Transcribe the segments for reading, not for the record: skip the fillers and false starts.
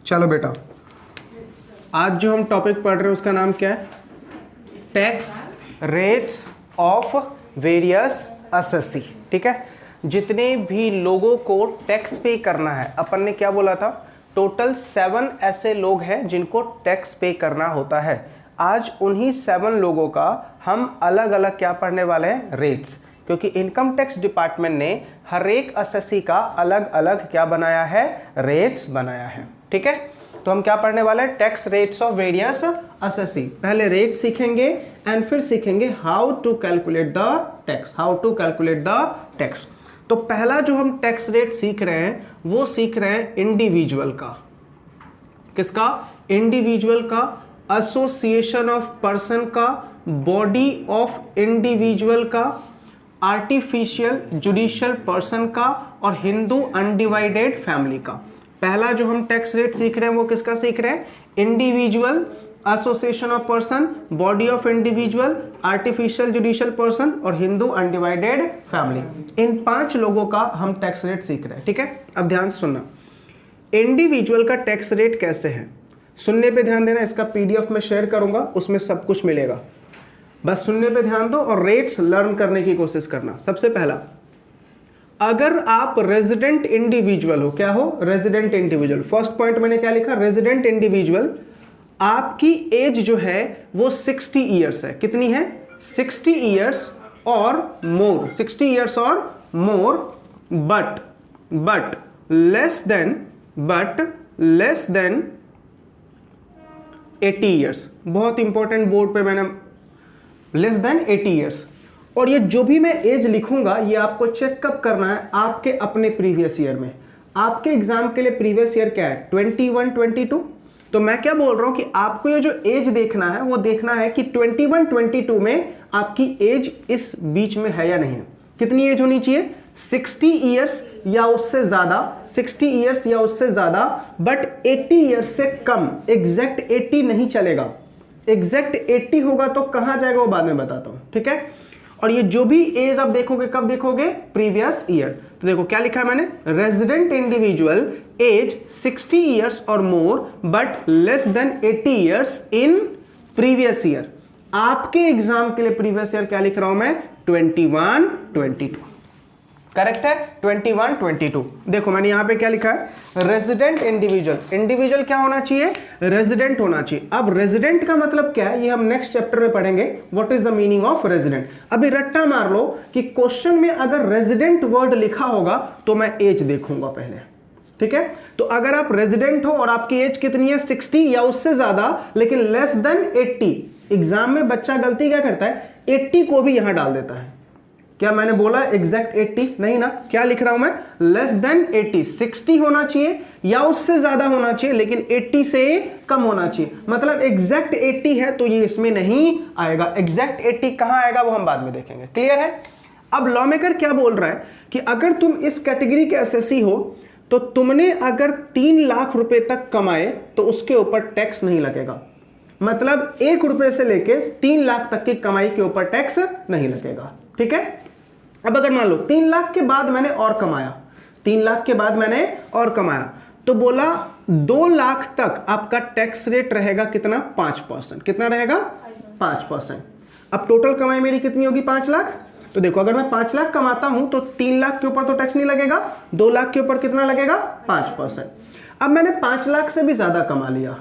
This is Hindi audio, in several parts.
चलो बेटा, आज जो हम टॉपिक पढ़ रहे हैं उसका नाम क्या है? Tax rates of various assessee. ठीक है, जितने भी लोगों को टैक्स पे करना है, अपन ने क्या बोला था? टोटल 7 ऐसे लोग हैं जिनको टैक्स पे करना होता है। आज उन्हीं 7 लोगों का हम अलग अलग क्या पढ़ने वाले हैं? रेट्स, क्योंकि इनकम टैक्स डिपार्टमेंट ने हर एक असेसी का अलग अलग क्या बनाया है? रेट्स बनाया है। ठीक है, तो हम क्या पढ़ने वाले हैं? Tax rates of various assessee. पहले रेट सीखेंगे एंड फिर सीखेंगे how to calculate the tax, how to calculate the tax. तो पहला जो हम टैक्स रेट सीख रहे हैं वो सीख रहे हैं इंडिविजुअल का। किसका? इंडिविजुअल का, एसोसिएशन ऑफ पर्सन का, बॉडी ऑफ इंडिविजुअल का, आर्टिफिशियल जुडिशियल पर्सन का और हिंदू अनडिवाइडेड फैमिली का। पहला जो हम टैक्स रेट सीख रहे हैं वो किसका सीख रहे हैं? Individual, association of person, body of individual, artificial judicial person और हिंदू अनडिवाइडेड फैमिली। इन 5 लोगों का हम टैक्स रेट सीख रहे हैं। ठीक है, अब ध्यान से सुनना। इंडिविजुअल का टैक्स रेट कैसे है? सुनने पे ध्यान देना, इसका पीडीएफ में शेयर करूंगा, उसमें सब कुछ मिलेगा। बस सुनने पे ध्यान दो और रेट्स लर्न करने की कोशिश करना। सबसे पहला, अगर आप रेजिडेंट इंडिविजुअल हो, क्या हो? Resident individual. फर्स्ट पॉइंट मैंने क्या लिखा? Resident individual. आपकी एज जो है वो 60 ईयर्स है। कितनी है? 60 ईयर्स और मोर, 60 ईयर्स और मोर, बट लेस देन 80 ईयर्स। बहुत इंपॉर्टेंट, बोर्ड पे मैंने लेस देन 80 ईयर्स। और ये जो भी मैं एज लिखूंगा ये आपको चेक कब करना है? आपके अपने प्रीवियस ईयर में। आपके एग्जाम के लिए प्रीवियस ईयर क्या है? 21, 22। तो मैं क्या बोल रहा हूं कि आपको ये जो एज देखना है वो देखना है कि 21, 22 में आपकी एज इस बीच में है या नहीं है। कितनी एज होनी चाहिए? 60 ईयर्स या उससे ज्यादा, 60 ईयर्स या उससे ज्यादा, बट 80 ईयर्स से कम। एग्जैक्ट 80 नहीं चलेगा। एग्जैक्ट 80 होगा तो कहां जाएगा वो बाद में बताता हूं। ठीक है, और ये जो भी एज आप देखोगे कब देखोगे? Previous year. तो देखो क्या लिखा है मैंने? रेजिडेंट इंडिविजुअल एज 60 ईयर्स और more but less than 80 years in previous year. आपके एग्जाम के लिए प्रीवियस ईयर क्या लिख रहा हूं मैं? 21, 22। करेक्ट है, 21, 22। देखो मैंने यहां पे क्या लिखा है? Resident individual. इंडिविजुअल क्या होना चाहिए? रेजिडेंट होना चाहिए। अब रेजिडेंट का मतलब क्या है ये हम नेक्स्ट चैप्टर में पढ़ेंगे। What is the meaning of resident. अभी रट्टा मार लो कि क्वेश्चन में अगर रेजिडेंट वर्ड लिखा होगा तो मैं एज देखूंगा पहले। ठीक है, तो अगर आप रेजिडेंट हो और आपकी एज कितनी है? 60 या उससे ज्यादा, लेकिन लेस देन 80। एग्जाम में बच्चा गलती क्या करता है? 80 को भी यहां डाल देता है। क्या मैंने बोला एग्जैक्ट 80? नहीं ना। क्या लिख रहा हूं मैं? Less than 80। 60 होना चाहिए या उससे ज्यादा होना चाहिए, लेकिन 80 से कम होना चाहिए। मतलब एग्जैक्ट 80 है तो ये इसमें नहीं आएगा। एग्जैक्ट 80 कहां आएगा वो हम बाद में देखेंगे। क्लियर है? अब लॉ मेकर क्या बोल रहा है कि अगर तुम इस कैटेगरी के एसएससी हो तो तुमने अगर 3 लाख रुपए तक कमाए तो उसके ऊपर टैक्स नहीं लगेगा। मतलब 1 रुपए से लेके 3 लाख तक की कमाई के ऊपर टैक्स नहीं लगेगा। ठीक है, अब अगर मान लो 3 लाख के बाद मैंने और कमाया, 3 लाख के बाद मैंने और कमाया, तो बोला 2 लाख तक आपका टैक्स रेट रहेगा कितना? 5%। कितना रहेगा? 5%। अब टोटल कमाई मेरी कितनी होगी? 5 लाख। तो देखो अगर मैं 5 लाख कमाता हूं तो 3 लाख के ऊपर तो टैक्स नहीं लगेगा। 2 लाख के ऊपर कितना लगेगा? 5%। अब मैंने 5 लाख से भी ज्यादा कमा लिया,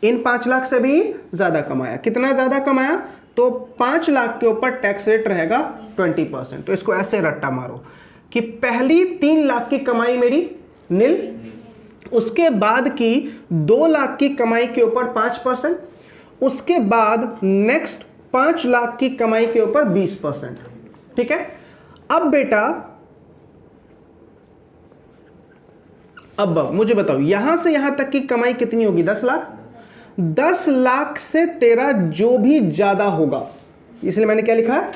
इन 5 लाख से भी ज्यादा कमाया। कितना ज्यादा कमाया? तो 5 लाख के ऊपर टैक्स रेट रहेगा 20%। तो इसको ऐसे रट्टा मारो कि पहली 3 लाख की कमाई मेरी नील, उसके बाद की 2 लाख की कमाई के ऊपर 5%, उसके बाद नेक्स्ट 5 लाख की कमाई के ऊपर 20%। ठीक है, अब बेटा अब मुझे बताओ यहां से यहां तक की कमाई कितनी होगी? 10 लाख। 10 लाख से तेरा जो भी ज्यादा होगा, इसलिए मैंने क्या लिखा है?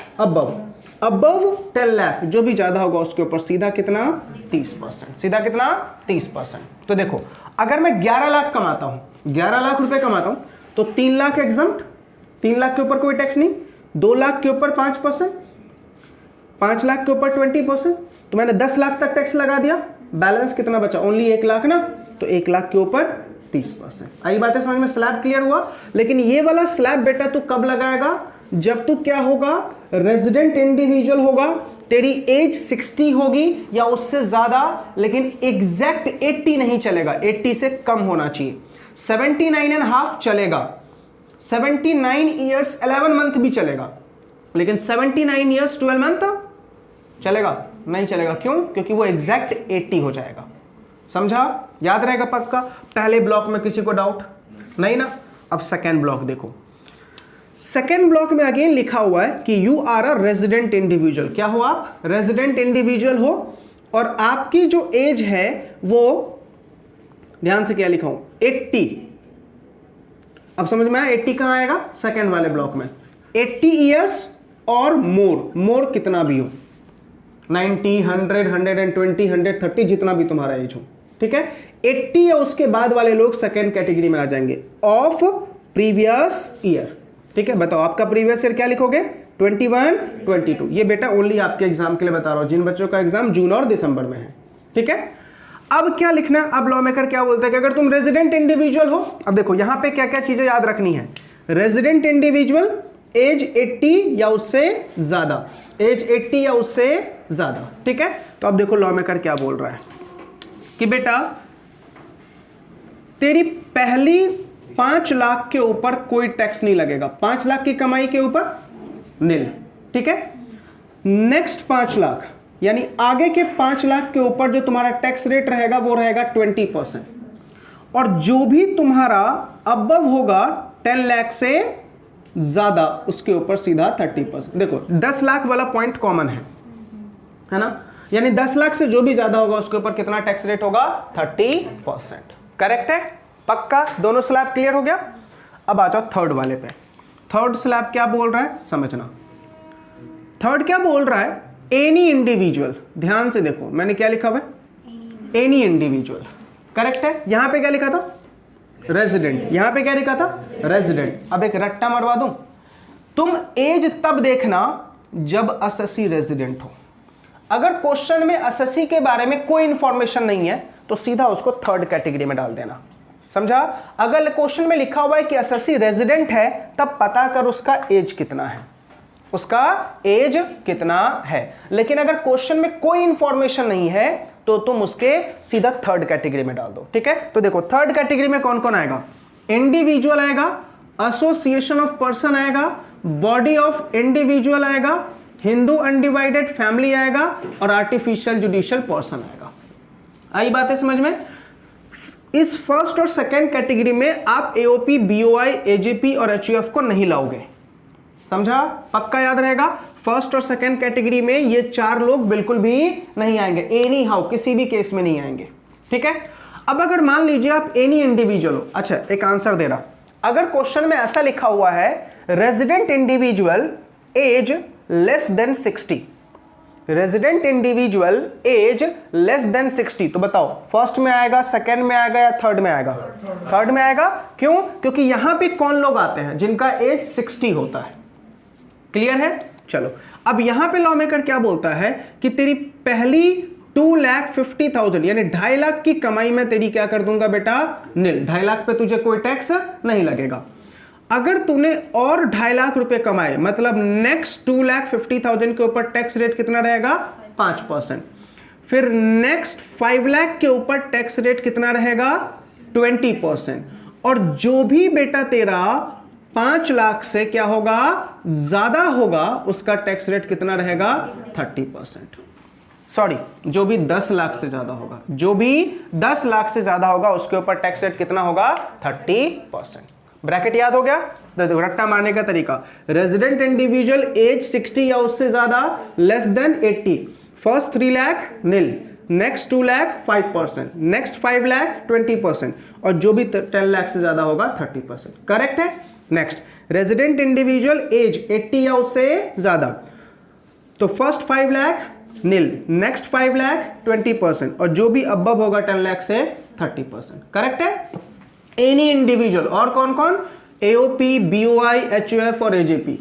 अबव 10 लाख, जो भी ज्यादा होगा उसके ऊपर सीधा कितना? 30%। सीधा कितना? 30%। तो देखो अगर मैं 11 लाख कमाता हूं, 11 लाख रुपए कमाता हूं तो 3 लाख एग्जम्प्ट, 3 लाख के ऊपर कोई टैक्स नहीं, 2 लाख के ऊपर 5%, 5 लाख के ऊपर 20%, तो मैंने 10 लाख तक टैक्स लगा दिया। बैलेंस कितना बचा? ओनली 1 लाख ना, तो 1 लाख के ऊपर 30%। आई बातें समझ में? स्लैब क्लियर हुआ। लेकिन ये वाला स्लैब बेटा तू कब लगाएगा? जब तू क्या होगा, रेजिडेंट इंडिविजुअल होगा, तेरी एज 60 होगी या उससे ज्यादा, लेकिन एग्जैक्ट 80 नहीं चलेगा, 80 से कम होना चाहिए। 79.5 चलेगा, 79 ईयर्स 11 मंथ भी चलेगा, लेकिन 79 ईयर्स 12 मंथ चलेगा नहीं चलेगा। क्यों? क्योंकि वो एग्जैक्ट 80 हो जाएगा। समझा? याद रहेगा पक्का? पहले ब्लॉक में किसी को डाउट नहीं ना? अब सेकेंड ब्लॉक देखो। सेकेंड ब्लॉक में अगेन लिखा हुआ है कि you are a resident individual. क्या हो आप? रेजिडेंट इंडिविजुअल हो, और आपकी जो एज है वो, ध्यान से क्या लिखा हूं, 80। अब समझ में आया 80 कहां आएगा? सेकेंड वाले ब्लॉक में। 80 ईयर्स और मोर कितना भी हो, 90, 100, 120, 130, जितना भी तुम्हारा एज हो, ठीक है। 80 या उसके बाद वाले लोग सेकेंड कैटेगरी में आ जाएंगे, ऑफ प्रीवियस ईयर। ठीक है, बताओ आपका प्रीवियस ईयर क्या लिखोगे? 21, 22। ये बेटा ओनली आपके एग्जाम के लिए बता रहा हूं, जिन बच्चों का एग्जाम जून और दिसंबर में है। ठीक है, अब क्या लिखना है? अब लॉ मेकर क्या बोलते हैं कि अगर तुम रेजिडेंट इंडिविजुअल हो, अब देखो यहां पे क्या क्या चीजें याद रखनी है। रेजिडेंट इंडिविजुअल, एज 80 या उससे ज्यादा, एज 80 या उससे ज्यादा। ठीक है, तो अब देखो लॉ मेकर क्या बोल रहा है कि बेटा तेरी पहली 5 लाख के ऊपर कोई टैक्स नहीं लगेगा, 5 लाख की कमाई के ऊपर नील। ठीक है, नेक्स्ट 5 लाख यानी आगे के 5 लाख के ऊपर जो तुम्हारा टैक्स रेट रहेगा वो रहेगा 20%, और जो भी तुम्हारा अबव होगा 10 लाख से ज्यादा उसके ऊपर सीधा 30%। देखो 10 लाख वाला पॉइंट कॉमन है ना, यानी 10 लाख से जो भी ज्यादा होगा उसके ऊपर कितना टैक्स रेट होगा? 30%। करेक्ट है? पक्का? दोनों स्लैब क्लियर हो गया। अब आ जाओ थर्ड वाले पे। थर्ड स्लैब क्या बोल रहा है समझना। थर्ड क्या बोल रहा है? Any individual. ध्यान से देखो मैंने क्या लिखा हुआ है? Any individual. करेक्ट है? यहां पे क्या लिखा था? रेजिडेंट। यहां पे क्या लिखा था? रेजिडेंट। अब एक रट्टा मरवा दूं, तुम एज तब देखना जब एसएससी रेजिडेंट हो। अगर क्वेश्चन में एसएससी के बारे में कोई इंफॉर्मेशन नहीं है तो सीधा उसको थर्ड कैटेगरी में डाल देना। समझा? अगर क्वेश्चन में लिखा हुआ है कि एसएससी रेजिडेंट है तब पता कर उसका एज कितना है, उसका एज कितना है। लेकिन अगर क्वेश्चन में कोई इंफॉर्मेशन नहीं है तो तुम उसके सीधा थर्ड कैटेगरी में डाल दो। ठीक है, तो देखो थर्ड कैटेगरी में कौन कौन आएगा? इंडिविजुअल आएगा, एसोसिएशन ऑफ पर्सन आएगा, बॉडी ऑफ इंडिविजुअल आएगा, हिंदू अनडिवाइडेड फैमिली आएगा, और आर्टिफिशियल जुडिशियल पर्सन आएगा। आई बात है समझ में? इस फर्स्ट और सेकंड कैटेगरी में आप एओपी, बीओआई, एजेपी और एचयूएफ को नहीं लाओगे। समझा? पक्का याद रहेगा? फर्स्ट और सेकंड कैटेगरी में ये 4 लोग बिल्कुल भी नहीं आएंगे, एनी हाउ, किसी भी केस में नहीं आएंगे। ठीक है, अब अगर मान लीजिए आप एनी इंडिविजुअल हो, अच्छा एक आंसर दे रहा, अगर क्वेश्चन में ऐसा लिखा हुआ है resident individual age less than 60, resident individual age less than 60, तो बताओ फर्स्ट में आएगा, सेकंड में आएगा या थर्ड में आएगा? थर्ड में आएगा। क्यों? क्योंकि यहां पे कौन लोग आते हैं जिनका एज 60 होता है। क्लियर है? चलो अब यहां पे लॉ मेकर क्या बोलता है कि तेरी पहली 2,50,000 यानी 2.5 लाख की कमाई में तेरी क्या कर दूंगा बेटा? नील। 2.5 लाख पे तुझे कोई टैक्स नहीं लगेगा। अगर तूने और 2.5 लाख रुपए कमाए मतलब नेक्स्ट 2,50,000 के ऊपर टैक्स रेट कितना रहेगा? 5%। फिर नेक्स्ट 5 लाख के ऊपर टैक्स रेट कितना रहेगा? 20%। और जो भी बेटा तेरा 5 लाख से क्या होगा? ज्यादा होगा, उसका टैक्स रेट कितना रहेगा? 30%। सॉरी, जो भी 10 लाख से ज्यादा होगा, जो भी 10 लाख से ज्यादा होगा उसके ऊपर टैक्स रेट कितना होगा? 30%। ब्रैकेट याद हो गया? देखो रट्टा मारने का तरीका, रेजिडेंट इंडिविजुअल एज 60 या उससे ज्यादा लेस देन 80, फर्स्ट 3 लाख नील, नेक्स्ट 2 लाख 5%, नेक्स्ट 5 लाख 20%, और जो भी 10 लाख से ज्यादा होगा 30%। करेक्ट है? नेक्स्ट रेजिडेंट इंडिविजुअल एज 80 या उससे ज्यादा, तो फर्स्ट 5 लाख नील, नेक्स्ट 5 लाख 20%, और जो भी अबव होगा 10 लाख से 30%। करेक्ट है? एनी इंडिविजुअल, और कौन कौन? एओपी, बीओआई, एचयूएफ और एजेपी।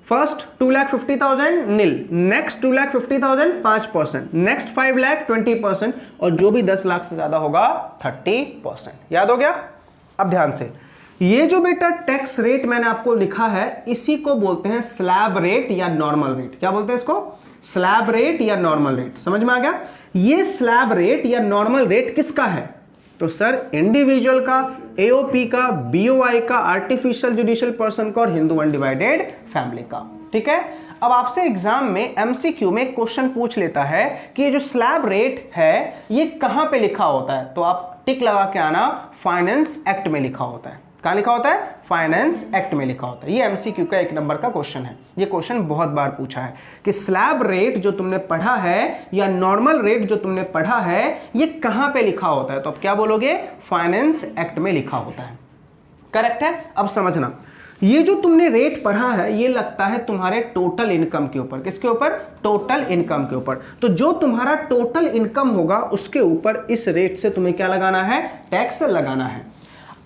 फर्स्ट 2,50,000 नील, नेक्स्ट 2,50,000 5%, नेक्स्ट 5 लाख 20%, और जो भी 10 लाख से ज्यादा होगा 30%। याद हो गया? अब ध्यान से, ये जो बेटा टैक्स रेट मैंने आपको लिखा है, इसी को बोलते हैं स्लैब रेट या नॉर्मल रेट। क्या बोलते हैं इसको? स्लैब रेट या नॉर्मल रेट। समझ में आ गया? ये स्लैब रेट या नॉर्मल रेट किसका है? तो सर इंडिविजुअल का, एओपी का, बीओआई का, आर्टिफिशियल जुडिशियल पर्सन का और हिंदू अनडिवाइडेड फैमिली का। ठीक है, अब आपसे एग्जाम में एमसीक्यू में क्वेश्चन पूछ लेता है कि ये जो स्लैब रेट है ये कहां पे लिखा होता है, तो आप टिक लगा के आना, फाइनेंस एक्ट में लिखा होता है। कहां लिखा होता है? फाइनेंस एक्ट में लिखा होता है। ये एमसीक्यू का 1 नंबर का क्वेश्चन है। ये क्वेश्चन बहुत बार पूछा है कि स्लैब रेट जो तुमने पढ़ा है या नॉर्मल रेट जो तुमने पढ़ा है ये कहां पे लिखा होता है, तो अब क्या बोलोगे? फाइनेंस एक्ट में लिखा होता है। करेक्ट है? अब समझना, ये जो तुमने रेट पढ़ा है ये लगता है तुम्हारे टोटल इनकम के ऊपर। किसके ऊपर? टोटल इनकम के ऊपर। तो जो तुम्हारा टोटल इनकम होगा उसके ऊपर इस रेट से तुम्हें क्या लगाना है? टैक्स लगाना है।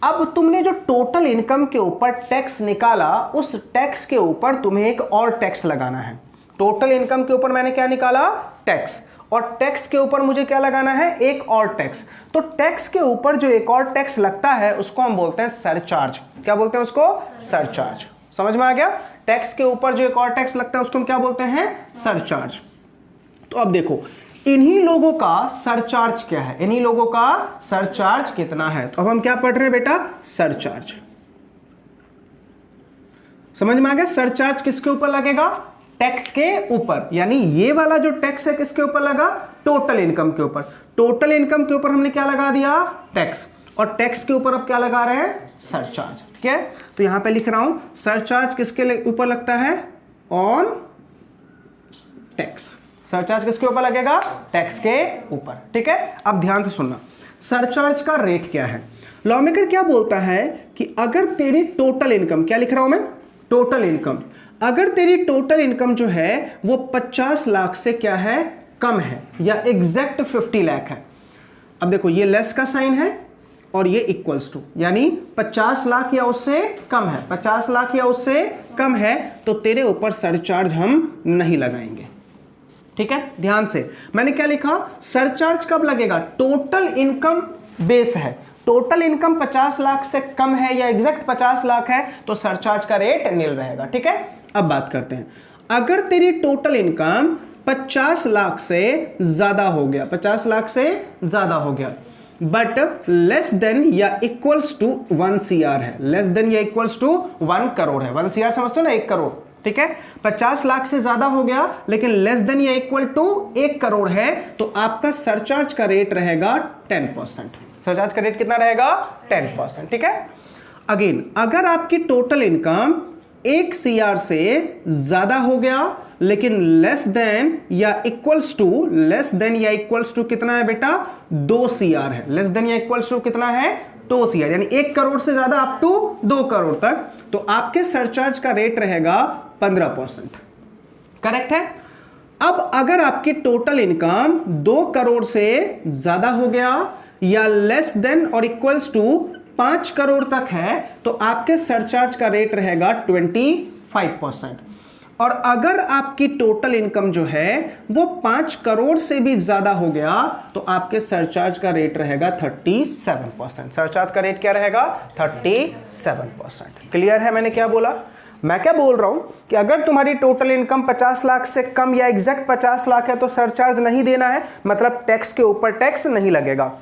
अब तुमने जो टोटल इनकम के ऊपर टैक्स निकाला, उस टैक्स के ऊपर तुम्हें एक और टैक्स लगाना है। टोटल इनकम के ऊपर मैंने क्या निकाला? टैक्स। और टैक्स के ऊपर मुझे क्या लगाना है? एक और टैक्स। तो टैक्स के ऊपर जो एक और टैक्स लगता है उसको हम बोलते हैं सरचार्ज। क्या बोलते हैं उसको? सरचार्ज। समझ में आ गया? टैक्स के ऊपर जो एक और टैक्स लगता है उसको हम क्या बोलते हैं? सरचार्ज। तो अब देखो, इन्हीं लोगों का सरचार्ज क्या है? इन्हीं लोगों का सरचार्ज कितना है? तो अब हम क्या पढ़ रहे हैं बेटा? सरचार्ज। समझ में आ गया? सरचार्ज किसके ऊपर लगेगा? टैक्स के ऊपर। यानी ये वाला जो टैक्स है किसके ऊपर लगा? टोटल इनकम के ऊपर। टोटल इनकम के ऊपर हमने क्या लगा दिया? टैक्स। और टैक्स के ऊपर अब क्या लगा रहे हैं? सरचार्ज। ठीक है, तो यहां पे लिख रहा हूं सरचार्ज किसके ऊपर लगता है? On tax. सरचार्ज किसके ऊपर लगेगा? टैक्स के ऊपर। ठीक है, अब ध्यान से सुनना, सरचार्ज का रेट क्या है? लॉ मेकर क्या बोलता है कि अगर तेरी टोटल इनकम, क्या लिख रहा हूं मैं? Total income. अगर तेरी टोटल इनकम जो है वो 50 लाख से क्या है? कम है, या एग्जैक्ट 50 लाख है। अब देखो, ये लेस का साइन है और ये इक्वल्स टू, यानी 50 लाख या उससे कम है। 50 लाख या उससे कम है तो तेरे ऊपर सरचार्ज हम नहीं लगाएंगे। ठीक है, ध्यान से, मैंने क्या लिखा? सरचार्ज कब लगेगा? टोटल इनकम बेस है। टोटल इनकम 50 लाख से कम है या एग्जैक्ट 50 लाख है तो सरचार्ज का रेट नील रहेगा। ठीक है, अब बात करते हैं, अगर तेरी टोटल इनकम 50 लाख से ज्यादा हो गया, 50 लाख से ज्यादा हो गया, बट लेस देन या इक्वल्स टू 1 CR है, लेस देन या इक्वल्स टू 1 करोड़ है। 1 CR समझते हो ना? 1 करोड़। ठीक है, 50 लाख से ज्यादा हो गया लेकिन लेस देन या इक्वल टू 1 करोड़ है तो आपका सरचार्ज का रेट रहेगा 10%। सरचार्ज का रेट कितना रहेगा? 10%। ठीक है, अगेन, अगर आपकी टोटल इनकम 1 CR से ज्यादा हो गया लेकिन लेस देन या इक्वल्स टू, लेस देन या इक्वल्स टू कितना है बेटा? 2 CR है। लेस देन या इक्वल्स टू कितना है? 2 CR, यानी 1 करोड़ से ज्यादा अप टू 2 करोड़ तक, तो आपके सरचार्ज का रेट रहेगा 15%। करेक्ट है? अब अगर आपकी टोटल इनकम 2 करोड़ से ज्यादा हो गया या लेस देन और इक्वल्स टू 5 करोड़ तक है तो आपके सरचार्ज का रेट रहेगा 25%। और अगर आपकी टोटल इनकम जो है वो 5 करोड़ से भी ज्यादा हो गया तो आपके सरचार्ज का रेट रहेगा 37%। सरचार्ज का रेट क्या रहेगा? 37%। क्लियर है मैंने क्या बोला? मैं क्या बोल रहा हूं कि अगर तुम्हारी टोटल इनकम 50 लाख से कम या एग्जैक्ट 50 लाख है तो सरचार्ज नहीं देना है, मतलब टैक्स के ऊपर टैक्स नहीं लगेगा।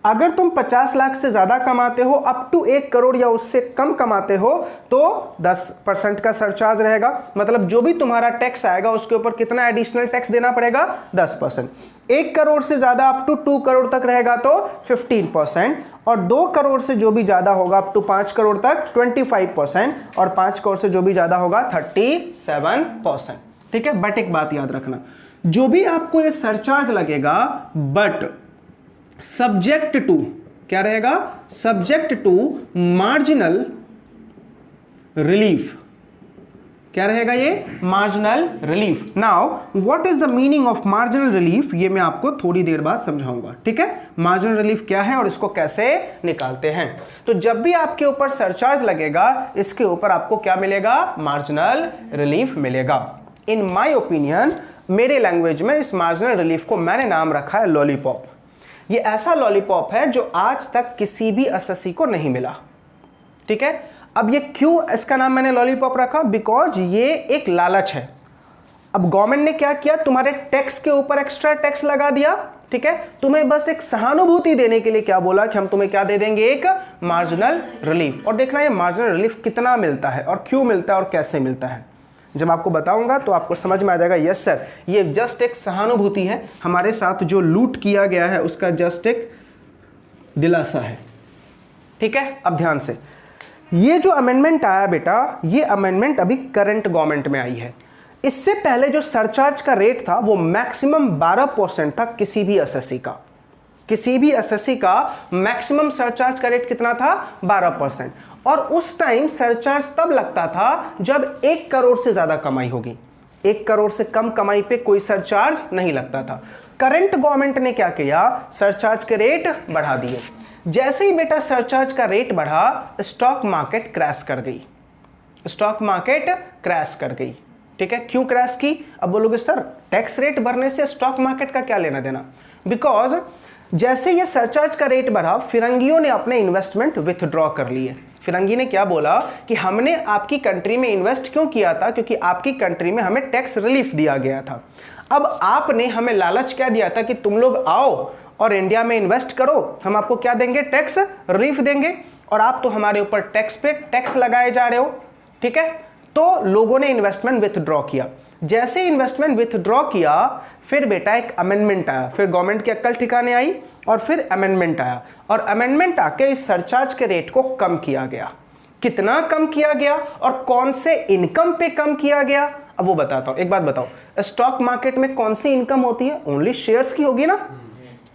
अगर तुम 50 लाख से ज्यादा कमाते हो, अप टू 1 करोड़ या उससे कम कमाते हो, तो 10% का सरचार्ज रहेगा। मतलब जो भी तुम्हारा टैक्स आएगा उसके ऊपर कितना एडिशनल टैक्स देना पड़ेगा? 10%। 1 करोड़ से ज्यादा अप टू 2 करोड़ तक रहेगा तो 15%, और 2 करोड़ से जो भी ज्यादा होगा अप टू 5 करोड़ तक 25%, और 5 करोड़ से जो भी ज्यादा होगा 37%। ठीक है, बट एक बात याद रखना, जो भी आपको ये सरचार्ज लगेगा बट सब्जेक्ट टू, क्या रहेगा? Subject to marginal relief. क्या रहेगा ये? Marginal relief. Now what is the meaning of marginal relief, ये मैं आपको थोड़ी देर बाद समझाऊंगा। ठीक है, मार्जिनल रिलीफ क्या है और इसको कैसे निकालते हैं। तो जब भी आपके ऊपर सरचार्ज लगेगा इसके ऊपर आपको क्या मिलेगा? मार्जिनल रिलीफ मिलेगा। इन माय ओपिनियन, मेरे लैंग्वेज में इस मार्जिनल रिलीफ को मैंने नाम रखा है लॉलीपॉप। ये ऐसा लॉलीपॉप है जो आज तक किसी भी एसएससी को नहीं मिला। ठीक है। अब ये क्यों इसका नाम मैंने लॉलीपॉप रखा, बिकॉज ये एक लालच है। अब गवर्नमेंट ने क्या किया, तुम्हारे टैक्स के ऊपर एक्स्ट्रा टैक्स लगा दिया, ठीक है। तुम्हें बस एक सहानुभूति देने के लिए क्या बोला कि हम तुम्हें क्या दे देंगे, एक मार्जिनल रिलीफ। और देखना ये मार्जिनल रिलीफ कितना मिलता है और क्यों मिलता है और कैसे मिलता है, जब आपको बताऊंगा तो आपको समझ में आ जाएगा। यस सर, ये जस्ट एक सहानुभूति है, हमारे साथ जो लूट किया गया है उसका जस्ट एक दिलासा है, ठीक है। अब ध्यान से, ये जो अमेंडमेंट आया बेटा, ये अमेंडमेंट अभी करंट गवर्नमेंट में आई है। इससे पहले जो सरचार्ज का रेट था वो मैक्सिमम 12% था किसी भी एसएससी का। किसी भी एसएससी का मैक्सिमम सरचार्ज का रेट कितना था, 12%। और उस टाइम सरचार्ज तब लगता था जब 1 करोड़ से ज्यादा कमाई होगी। 1 करोड़ से कम कमाई पे कोई सरचार्ज नहीं लगता था। करंट गवर्नमेंट ने क्या किया, सरचार्ज के रेट बढ़ा दिए। जैसे ही बेटा सरचार्ज का रेट बढ़ा, स्टॉक मार्केट क्रैश कर गई। स्टॉक मार्केट क्रैश कर गई, ठीक है। क्यों क्रैश की, अब बोलोगे सर टैक्स रेट बढ़ने से स्टॉक मार्केट का क्या लेना देना, बिकॉज जैसे ये सरचार्ज का रेट बढ़ा, फिरंगियों ने अपने इन्वेस्टमेंट विथड्रॉ कर लिए। फिरंगी ने क्या बोला कि हमने आपकी कंट्री में इन्वेस्ट क्यों किया था, क्योंकि आपकी कंट्री में हमें टैक्स रिलीफ दिया गया था। अब आपने हमें लालच क्या दिया था कि तुम लोग आओ और इंडिया में इन्वेस्ट करो, हम आपको क्या देंगे, टैक्स रिलीफ देंगे, और आप तो हमारे ऊपर टैक्स पे टैक्स लगाए जा रहे हो, ठीक है। तो लोगों ने इन्वेस्टमेंट विथड्रॉ किया। जैसे इन्वेस्टमेंट विथड्रॉ किया, फिर बेटा एक अमेंडमेंट आया, फिर गवर्नमेंट की अक्ल ठिकाने आई और फिर अमेंडमेंट आया, और अमेंडमेंट आके इस सरचार्ज के रेट को कम किया गया। कितना कम किया गया और कौन से इनकम पे कम किया गया, अब वो बताता हूं। एक बात बताओ, स्टॉक मार्केट में कौन सी इनकम होती है, ओनली शेयर्स की होगी ना,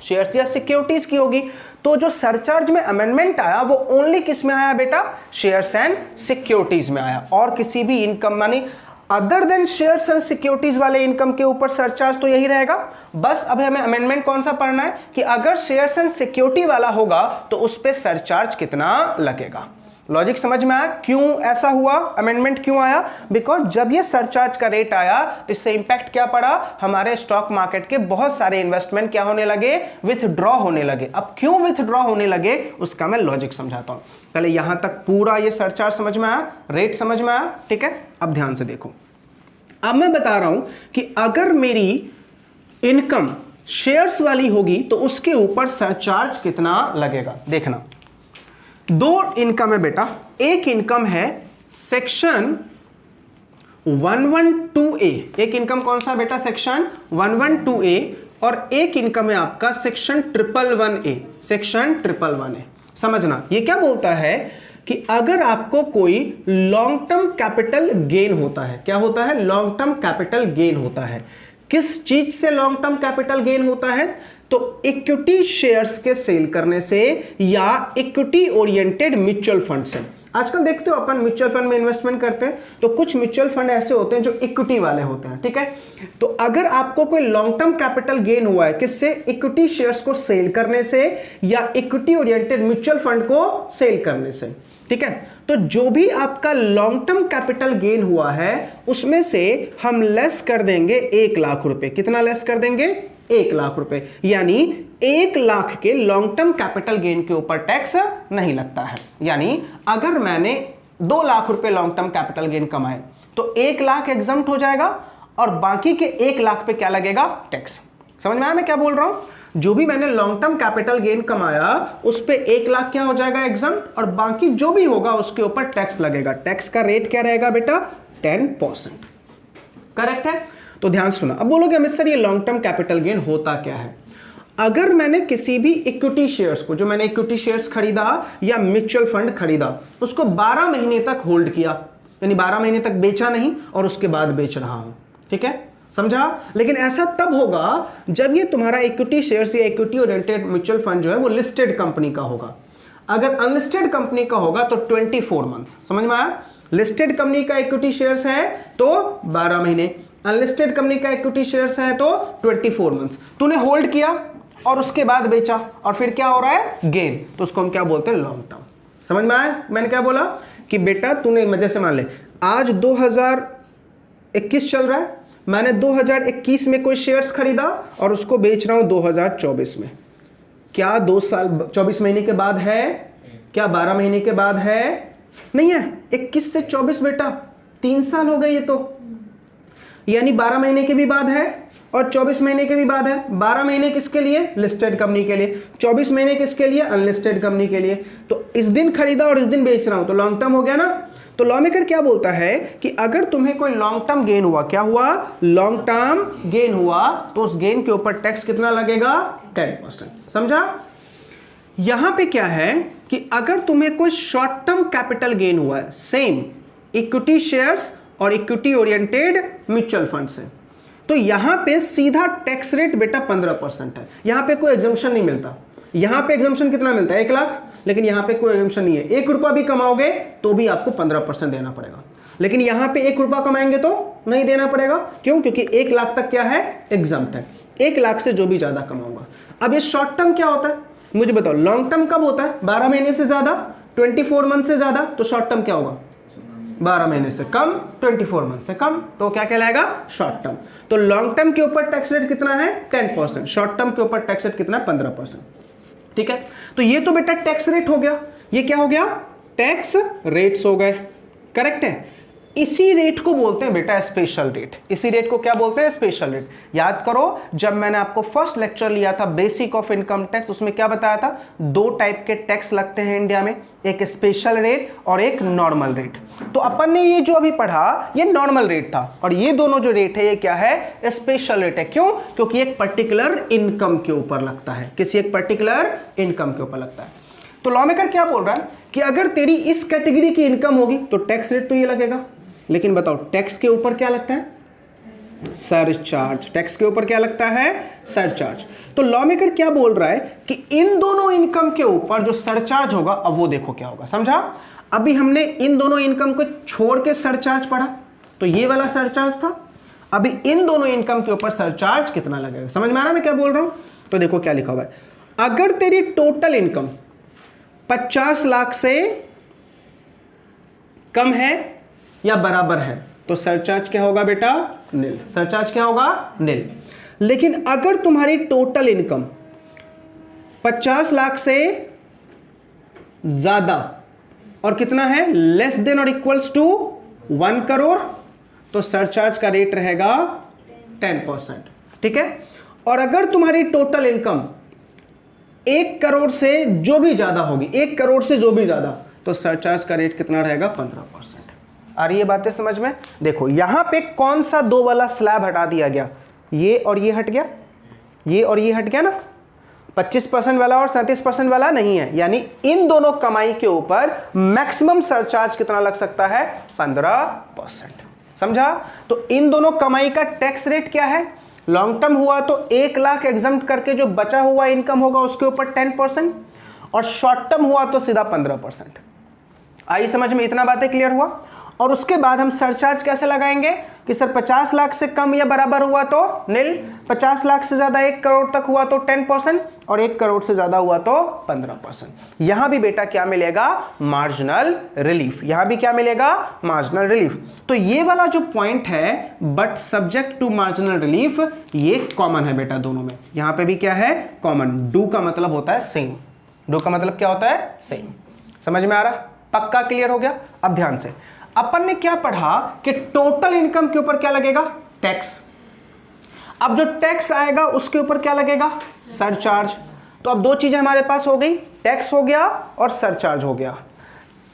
शेयर्स या सिक्योरिटीज की होगी। तो जो सरचार्ज में अमेंडमेंट आया वो ओनली किस में आया बेटा, शेयर्स एंड सिक्योरिटीज में आया, और किसी भी इनकम मानी other than shares and securities वाले इनकम के ऊपर सरचार्ज तो यही रहेगा। बस अब हमें अमेंडमेंट कौन सा पढ़ना है कि अगर शेयर्स एंड सिक्योरिटी वाला होगा तो उस पर सरचार्ज कितना लगेगा। लॉजिक समझ में आया क्यों ऐसा हुआ, अमेंडमेंट क्यों आया, बिकॉज जब ये सरचार्ज का रेट आया तो इससे इंपैक्ट क्या पड़ा, हमारे स्टॉक मार्केट के बहुत सारे इन्वेस्टमेंट क्या होने लगे, विथड्रॉ होने लगे। अब क्यों विथड्रॉ होने लगे उसका मैं लॉजिक समझाता हूं। पहले यहां तक पूरा ये सरचार्ज समझ में आया, रेट समझ में आया, ठीक है। अब ध्यान से देखो, अब मैं बता रहा हूं कि अगर मेरी इनकम शेयर्स वाली होगी तो उसके ऊपर सरचार्ज कितना लगेगा। देखना, दो इनकम है बेटा, एक इनकम है सेक्शन 112A, एक इनकम कौन सा बेटा, सेक्शन 112A, और एक इनकम है आपका सेक्शन 111A, सेक्शन 111A। समझना ये क्या बोलता है कि अगर आपको कोई लॉन्ग टर्म कैपिटल गेन होता है, क्या होता है, लॉन्ग टर्म कैपिटल गेन होता है। किस चीज से लॉन्ग टर्म कैपिटल गेन होता है, तो इक्विटी शेयर्स के सेल करने से या इक्विटी ओरिएंटेड म्यूचुअल फंड से। आजकल देखते हो अपन म्यूचुअल फंड में इन्वेस्टमेंट करते हैं तो कुछ म्यूचुअल फंड ऐसे होते हैं जो इक्विटी वाले होते हैं, ठीक है। तो अगर आपको कोई लॉन्ग टर्म कैपिटल गेन हुआ है किससे, इक्विटी शेयर्स को सेल करने से या इक्विटी ओरिएंटेड म्यूचुअल फंड को सेल करने से, ठीक है। तो जो भी आपका लॉन्ग टर्म कैपिटल गेन हुआ है उसमें से हम लेस कर देंगे 1 लाख रुपए। कितना लेस कर देंगे, 1 लाख रुपए, यानी 1 लाख के लॉन्ग टर्म कैपिटल गेन के ऊपर टैक्स नहीं लगता है। यानी अगर मैंने 2 लाख रुपए लॉन्ग टर्म कैपिटल गेन कमाए तो 1 लाख एग्जम्प्ट हो जाएगा और बाकी के 1 लाख पे क्या लगेगा, टैक्स। समझ में आया मैं क्या बोल रहा हूं, जो भी मैंने लॉन्ग टर्म कैपिटल गेन कमाया उस पे 1 लाख क्या हो जाएगा, एग्जम्प्ट, और बाकी जो भी होगा उसके ऊपर टैक्स लगेगा। टैक्स का रेट क्या रहेगा बेटा, 10%। करेक्ट है। तो ध्यान सुना। अब बोलोगे अमित सर ये लॉन्ग टर्म कैपिटल गेन होता क्या है। अगर मैंने किसी भी इक्विटी शेयर्स को, जो मैंने इक्विटी शेयर्स खरीदा या म्यूचुअल फंड खरीदा, उसको 12 महीने तक होल्ड किया, यानी 12 महीने तक बेचा नहीं और उसके बाद बेच रहा हूं, ठीक है, समझा। लेकिन ऐसा तब होगा जब ये तुम्हारा इक्विटी शेयर्स या इक्विटी ओरिएंटेड म्यूचुअल फंड जो है वो लिस्टेड कंपनी का होगा। अगर अनलिस्टेड कंपनी का होगा तो 24 मंथ्स। समझ में आया, लिस्टेड कंपनी का इक्विटी शेयर्स है तो 12 महीने, अनलिस्टेड कंपनी का इक्विटी शेयर्स है तो 24 मंथ्स। तूने होल्ड किया और उसके बाद बेचा और फिर क्या हो रहा है, गेन, तो उसको हम क्या बोलते हैं, लॉन्ग टर्म। समझ में आया मैंने क्या बोला कि बेटा तूने, मजे से मान ले आज 2021 चल रहा है, मैंने 2021 में कोई शेयर्स खरीदा और उसको बेच रहा हूं 2024 में। क्या 2 साल 24 महीने के बाद है, क्या 12 महीने के बाद है, नहीं है, 21 से 24 बेटा 3 साल हो गए ये तो, यानी 12 महीने के भी बाद है और 24 महीने के भी बाद है। 12 महीने किसके लिए? लिस्टेड कंपनी के लिए। 24 महीने किसके लिए? अनलिस्टेड कंपनी के लिए। तो इस दिन खरीदा और इस दिन बेच रहा हूं तो लॉन्ग टर्म हो गया ना। तो लॉ मेकर क्या बोलता है कि अगर तुम्हें कोई लॉन्ग टर्म गेन हुआ, क्या हुआ? लॉन्ग टर्म गेन हुआ, तो उस गेन के ऊपर टैक्स कितना लगेगा? 10%। समझा? यहां पे क्या है कि अगर तुम्हें कोई शॉर्ट टर्म कैपिटल गेन हुआ है, सेम इक्विटी शेयर्स और इक्विटी ओरिएंटेड म्यूचुअल फंड से, तो यहां पे सीधा टैक्स रेट बेटा 15% है। यहां पे कोई एग्जम्पशन नहीं मिलता। यहां पे एग्जम्पशन कितना मिलता है? 1 लाख, लेकिन यहां पे कोई एग्जम्पशन नहीं है। 1 रुपया भी कमाओगे तो भी आपको 15% देना पड़ेगा, लेकिन यहां पे 1 रुपया कमाएंगे तो नहीं देना पड़ेगा। क्यों? क्योंकि 1 लाख तक क्या है? एग्जम्प्ट है। 1 लाख से जो भी ज्यादा कमाऊंगा। अब ये शॉर्ट टर्म क्या होता है मुझे बताओ? लॉन्ग टर्म कब होता है? 12 महीने से ज्यादा, 24 मंथ से ज्यादा। तो शॉर्ट टर्म क्या होगा? 12 महीने से कम, 24 मंथ से कम, तो क्या कहलाएगा? Short term. तो लॉन्ग टर्म के ऊपर टैक्स रेट कितना है? 10%। शॉर्ट टर्म के ऊपर टैक्स रेट कितना है? 15%। ठीक है, तो ये तो बेटा टैक्स रेट हो गया। ये क्या हो गया? टैक्स रेट्स हो गए। करेक्ट है। इसी रेट को बोलते हैं बेटा स्पेशल रेट। इसी रेट को क्या बोलते हैं? Special rate. याद करो, जब मैंने आपको फर्स्ट लेक्चर लिया था बेसिक ऑफ इनकम टैक्स, उसमें क्या बताया था? 2 टाइप के टैक्स लगते हैं इंडिया में, एक स्पेशल रेट और एक नॉर्मल रेट। तो अपन ने ये जो अभी पढ़ा ये नॉर्मल रेट था, और ये दोनों जो रेट है ये क्या है? स्पेशल रेट है। क्यों? क्योंकि एक पर्टिकुलर इनकम के ऊपर लगता है। किसी एक पर्टिकुलर इनकम के ऊपर लगता है। तो लॉ मेकर क्या बोल रहा है कि अगर तेरी इस कैटेगरी की इनकम होगी तो टैक्स रेट तो ये लगेगा, लेकिन बताओ टैक्स के ऊपर क्या लगता है? सरचार्ज। टैक्स के ऊपर क्या लगता है? सरचार्ज। तो लॉ मेकर क्या बोल रहा है कि इन दोनों इनकम के ऊपर जो सरचार्ज होगा, अब वो देखो क्या होगा। समझा? अभी हमने इन दोनों इनकम को छोड़ के सरचार्ज पढ़ा, तो ये वाला सरचार्ज था। अभी इन दोनों इनकम के ऊपर सरचार्ज कितना लगेगा? समझ में आ रहा मैं क्या बोल रहा हूं? तो देखो क्या लिखा हुआ है। अगर तेरी टोटल इनकम 50 लाख से कम है या बराबर है तो सरचार्ज क्या होगा बेटा? नील। सरचार्ज क्या होगा? नील। लेकिन अगर तुम्हारी टोटल इनकम 50 लाख से ज्यादा और कितना है? लेस देन और इक्वल्स टू 1 करोड़, तो सरचार्ज का रेट रहेगा 10%। ठीक है। और अगर तुम्हारी टोटल इनकम 1 करोड़ से जो भी ज्यादा होगी, 1 करोड़ से जो भी ज्यादा, तो सरचार्ज का रेट कितना रहेगा? 15%। आ रही है बातें समझ में? देखो यहां पे कौन सा 2 वाला स्लैब हटा दिया गया? ये और ये हट गया, ये और ये हट गया ना। 25% वाला और 37% वाला नहीं है, यानी इन दोनों कमाई के ऊपर मैक्सिमम सरचार्ज कितना लग सकता है? 15%। समझा? तो इन दोनों कमाई का टैक्स रेट क्या है? लॉन्ग टर्म हुआ तो 1 लाख एग्जम्प्ट करके जो बचा हुआ इनकम होगा उसके ऊपर 10%, और शॉर्ट टर्म हुआ तो सीधा 15%। आई समझ में? इतना बातें क्लियर हुआ। और उसके बाद हम सरचार्ज कैसे लगाएंगे कि सर 50 लाख से कम या बराबर हुआ तो नील, 50 लाख से ज्यादा 1 करोड़ तक हुआ तो 10%, और 1 करोड़ से ज्यादा हुआ तो 15%। यहां भी बेटा क्या मिलेगा? Marginal relief. यहां भी क्या मिलेगा? Marginal relief. तो ये वाला जो पॉइंट है but subject to marginal relief, ये कॉमन है बेटा दोनों में। यहां पे भी क्या है? कॉमन। डू का मतलब होता है सेम। डू का मतलब क्या होता है? सेम। समझ में आ रहा? पक्का क्लियर हो गया? अब ध्यान से, अपन ने क्या पढ़ा कि टोटल इनकम के ऊपर क्या लगेगा? टैक्स। अब जो टैक्स आएगा उसके ऊपर क्या लगेगा? सरचार्ज। तो अब 2 चीजें हमारे पास हो गई, टैक्स हो गया और सरचार्ज हो गया।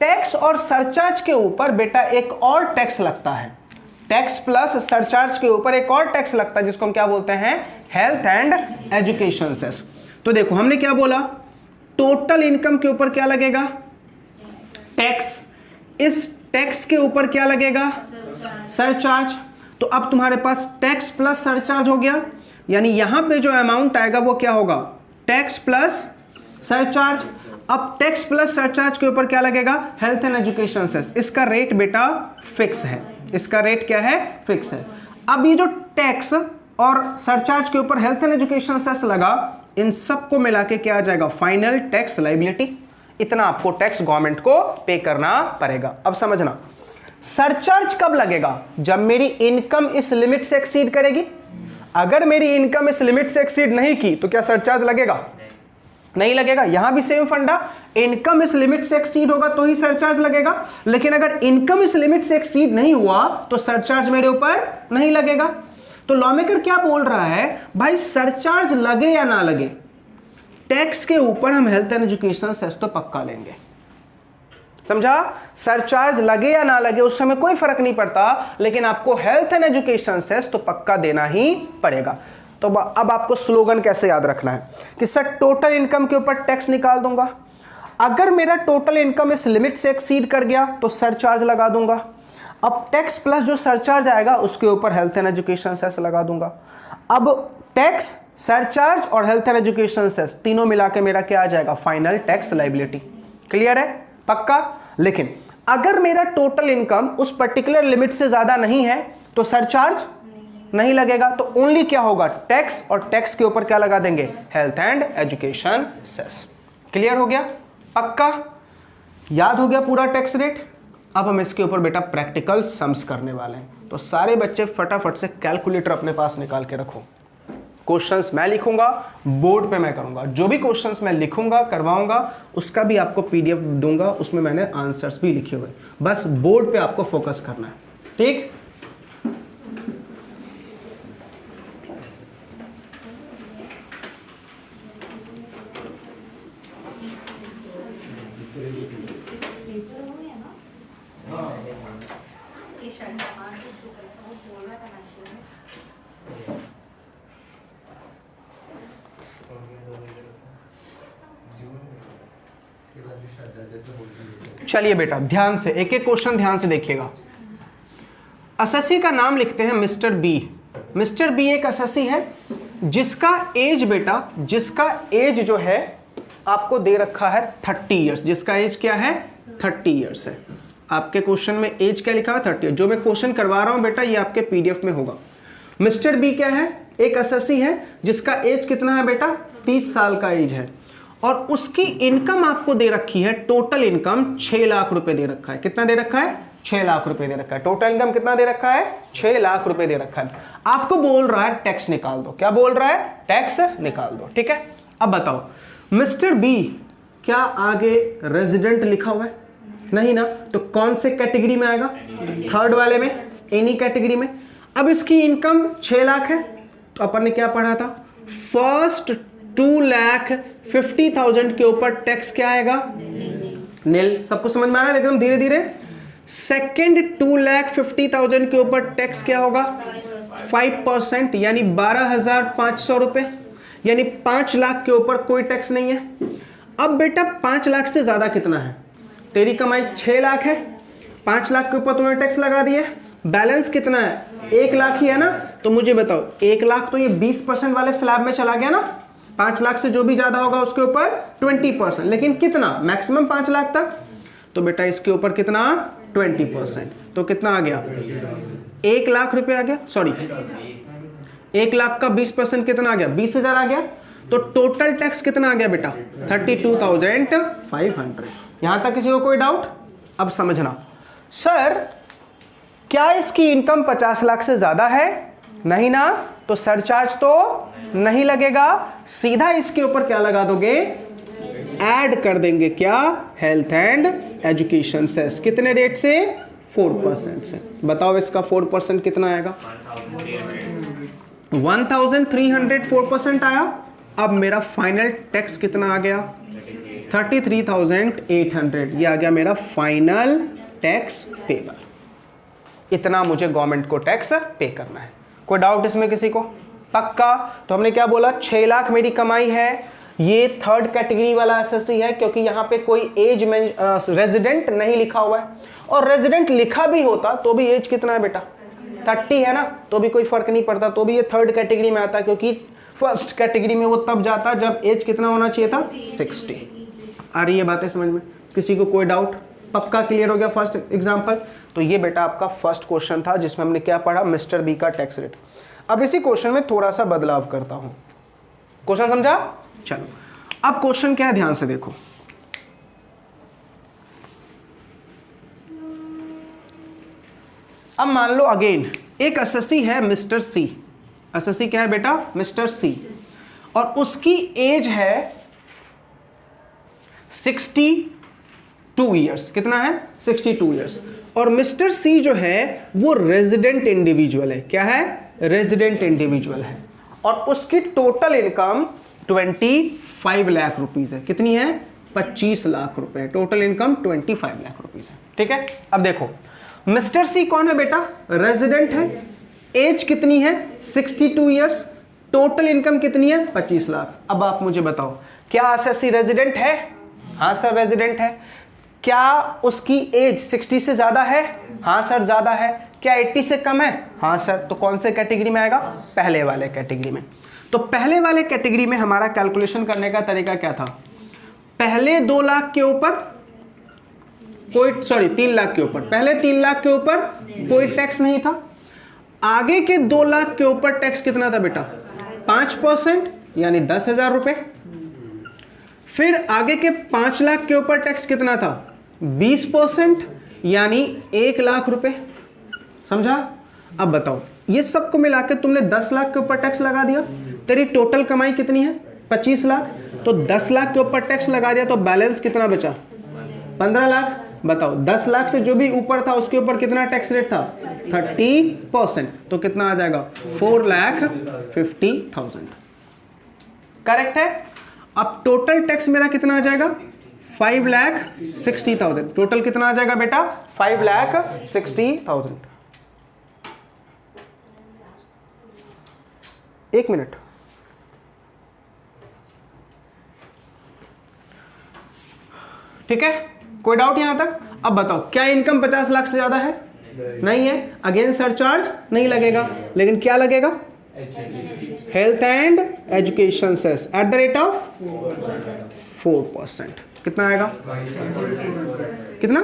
टैक्स और सरचार्ज के ऊपर बेटा एक और टैक्स लगता है। टैक्स प्लस सरचार्ज के ऊपर एक और टैक्स लगता है जिसको हम क्या बोलते हैं? Health and education cess. तो देखो हमने क्या बोला? टोटल इनकम के ऊपर क्या लगेगा? टैक्स। इस टैक्स के ऊपर क्या लगेगा? सरचार्ज। तो अब तुम्हारे पास टैक्स प्लस सरचार्ज हो गया, यानी यहां पे जो अमाउंट आएगा वो क्या होगा? Tax plus surcharge. अब टैक्स प्लस सरचार्ज के ऊपर क्या लगेगा? Health and education cess. इसका रेट बेटा फिक्स है। इसका रेट क्या है? फिक्स है। अब ये जो टैक्स और सरचार्ज के ऊपर हेल्थ एंड एजुकेशन सेस लगा, इन सबको मिला के क्या आ जाएगा? Final tax liability. इतना आपको टैक्स गवर्नमेंट को पे करना पड़ेगा। अब समझना, सरचार्ज कब लगेगा? जब मेरी इनकम इस लिमिट से एक्सीड करेगी। अगर मेरी इनकम इस लिमिट से एक्सीड नहीं की तो क्या सरचार्ज लगेगा? नहीं लगेगा। यहां भी सेम फंडा, इनकम इस लिमिट से एक्सीड होगा तो ही सरचार्ज लगेगा, लेकिन अगर इनकम इस लिमिट से एक्सीड नहीं हुआ तो सरचार्ज मेरे ऊपर नहीं लगेगा। तो लॉ मेकर क्या बोल रहा है भाई, सरचार्ज लगे या ना लगे, टैक्स के ऊपर हम हेल्थ एंड एजुकेशन सेस तो पक्का लेंगे। समझा? सरचार्ज लगे या ना लगे उस समय कोई फर्क नहीं पड़ता, लेकिन आपको हेल्थ एंड एजुकेशन सेस तो पक्का देना ही पड़ेगा। तो अब आपको स्लोगन कैसे याद रखना है कि सर टोटल इनकम के ऊपर टैक्स निकाल दूंगा, अगर मेरा टोटल इनकम इस लिमिट से एक्सीड कर गया तो सरचार्ज लगा दूंगा, अब टैक्स प्लस जो सरचार्ज आएगा उसके ऊपर हेल्थ एंड एजुकेशन सेस लगा दूंगा। अब टैक्स, सरचार्ज और हेल्थ एंड एजुकेशन सेस तीनों मिला के मेरा क्या आ जाएगा, फाइनल टैक्स लायबिलिटी। क्लियर है? पक्का? लेकिन अगर मेरा टोटल इनकम उस पर्टिकुलर लिमिट से ज्यादा नहीं है तो सरचार्ज नहीं लगेगा, तो ओनली क्या होगा, टैक्स, और टैक्स के ऊपर क्या लगा देंगे, health and education cess. Clear हो गया? पक्का? याद हो गया पूरा टैक्स रेट? अब हम इसके ऊपर बेटा प्रैक्टिकल सम्स करने वाले हैं, तो सारे बच्चे फटाफट से कैलकुलेटर अपने पास निकाल के रखो। क्वेश्चंस मैं लिखूंगा, बोर्ड पे मैं करूंगा, जो भी क्वेश्चंस मैं लिखूंगा करवाऊंगा उसका भी आपको पीडीएफ दूंगा, उसमें मैंने आंसर्स भी लिखे हुए, बस बोर्ड पे आपको फोकस करना है। ठीक? चलिए बेटा ध्यान से एक एक क्वेश्चन ध्यान से देखिएगा। एसएससी का नाम लिखते हैं मिस्टर बी। मिस्टर बी एक एसएससी है जिसका एज बेटा, जिसका एज जो है आपको दे रखा है 30 इयर्स। जिसका एज क्या है, 30 इयर्स है। आपके क्वेश्चन में एज क्या लिखा है, 30। जो मैं क्वेश्चन करवा रहा हूं बेटा ये आपके पीडीएफ में होगा। मिस्टर बी क्या है, एक एसएससी है जिसका एज कितना है बेटा, 30 साल का एज है, और उसकी इनकम आपको दे रखी है, टोटल इनकम 6 लाख रुपए दे रखा है। कितना दे रखा है, 6 लाख रुपए दे रखा है। टोटल इनकम कितना दे रखा है, 6 लाख रुपए दे रखा है। आपको बोल रहा है टैक्स निकाल दो। क्या बोल रहा है, टैक्स निकाल दो। ठीक है, अब बताओ मिस्टर बी क्या आगे रेजिडेंट लिखा हुआ है, नहीं ना, तो कौन से कैटेगरी में आएगा, थर्ड वाले में, एनी कैटेगरी में। अब इसकी इनकम 6 लाख है, तो अपन ने क्या पढ़ा था, फर्स्ट 2,50,000 के ऊपर टैक्स क्या आएगा, नील। सबको समझ में आ रहा है एकदम धीरे धीरे। सेकेंड 2,50,000 के ऊपर टैक्स क्या होगा, 5%, यानी 12,500 रुपए, यानी 5 लाख के ऊपर कोई टैक्स नहीं है। अब बेटा 5 लाख से ज्यादा कितना है, तेरी कमाई 6 लाख है, 5 लाख के ऊपर तूने टैक्स लगा दिए, बैलेंस कितना है, 1 लाख ही है ना। तो मुझे बताओ 1 लाख तो ये 20% वाले स्लैब में चला गया ना, 5 लाख से जो भी ज्यादा होगा उसके ऊपर 20%, लेकिन कितना, मैक्सिमम 5 लाख तक। तो बेटा इसके ऊपर कितना, 20%, तो कितना आ गया, 1 लाख रुपए आ गया। सॉरी 1 लाख का 20% कितना आ गया, 20,000 आ गया। तो टोटल टैक्स कितना आ गया बेटा, 32,500। यहां तक किसी को कोई डाउट? अब समझना, सर क्या इसकी इनकम 50 लाख से ज्यादा है, नहीं ना, तो सरचार्ज तो नहीं लगेगा। सीधा इसके ऊपर क्या लगा दोगे, ऐड कर देंगे, क्या, हेल्थ एंड एजुकेशन सेस। कितने रेट से, 4% से। बताओ इसका 4% कितना आएगा, 1,300 4% आया। अब मेरा फाइनल टैक्स कितना आ गया, 33,800। ये आ गया मेरा फाइनल टैक्स पेबल। इतना मुझे गवर्नमेंट को टैक्स पे करना है। कोई डाउट इसमें किसी को? पक्का? तो हमने क्या बोला, 6 लाख मेरी कमाई है, ये थर्ड कैटेगरी वाला एसएससी है, क्योंकि यहाँ पे कोई एज में रेजिडेंट नहीं लिखा हुआ है, और रेजिडेंट लिखा भी होता तो भी एज कितना है बेटा, 30 है ना, तो भी कोई फर्क नहीं पड़ता, तो भी ये थर्ड कैटेगरी में आता, क्योंकि फर्स्ट कैटेगरी में वो तब जाता जब एज कितना होना चाहिए था, 60। आ रही है बातें समझ में? किसी को कोई डाउट? पक्का क्लियर हो गया फर्स्ट एग्जांपल? तो ये बेटा आपका फर्स्ट क्वेश्चन था जिसमें हमने क्या पढ़ा, मिस्टर बी का टैक्स रेट। अब इसी क्वेश्चन में थोड़ा सा बदलाव करता हूं। क्वेश्चन समझा? चलो अब क्वेश्चन क्या है, ध्यान से देखो। अब मान लो अगेन एक एसएससी है मिस्टर सी। एसएससी क्या है बेटा, मिस्टर सी, और उसकी एज है 62 ईयर्स। कितना है? 62 ईयर्स। और मिस्टर सी जो है वो रेजिडेंट इंडिविजुअल है। क्या है? रेजिडेंट इंडिविजुअल है। और उसकी टोटल इनकम 25 लाख रुपीस है। कितनी है? 25 लाख रुपए। टोटल इनकम 25 लाख रुपीस है। ठीक है। अब देखो मिस्टर सी कौन है बेटा? रेजिडेंट है। एज कितनी है? 62 ईयर्स। टोटल इनकम कितनी है? 25 लाख। अब आप मुझे बताओ, क्या सर सी रेजिडेंट है? हाँ सर रेजिडेंट है। क्या उसकी एज 60 से ज्यादा है? हाँ सर ज्यादा है। क्या 80 से कम है? हाँ सर। तो कौन से कैटेगरी में आएगा? पहले वाले कैटेगरी में। तो पहले वाले कैटेगरी में हमारा कैलकुलेशन करने का तरीका क्या था? पहले 2 लाख के ऊपर कोई 3 लाख के ऊपर, पहले 3 लाख के ऊपर कोई टैक्स नहीं था। आगे के 2 लाख के ऊपर टैक्स कितना था बेटा? 5% यानी 10,000 रुपए। फिर आगे के 5 लाख के ऊपर टैक्स कितना था? 20% यानी 1 लाख रुपए। समझा? अब बताओ, ये सबको मिला के तुमने 10 लाख के ऊपर टैक्स लगा दिया। तेरी टोटल कमाई कितनी है? 25 लाख। तो 10 लाख के ऊपर टैक्स लगा दिया तो बैलेंस कितना बचा? 15 लाख। बताओ 10 लाख से जो भी ऊपर था उसके ऊपर कितना टैक्स रेट था? 30%। तो कितना आ जाएगा? 4,50,000। करेक्ट है। अब टोटल टैक्स मेरा कितना आ जाएगा? 5,60,000। टोटल कितना आ जाएगा बेटा? 5,60,000। एक मिनट। ठीक है, कोई डाउट यहां तक? अब बताओ, क्या इनकम 50 लाख से ज्यादा है? नहीं है। अगेन सरचार्ज नहीं लगेगा, लेकिन क्या लगेगा? Health and education cess at the rate of 4%। कितना आएगा? कितना?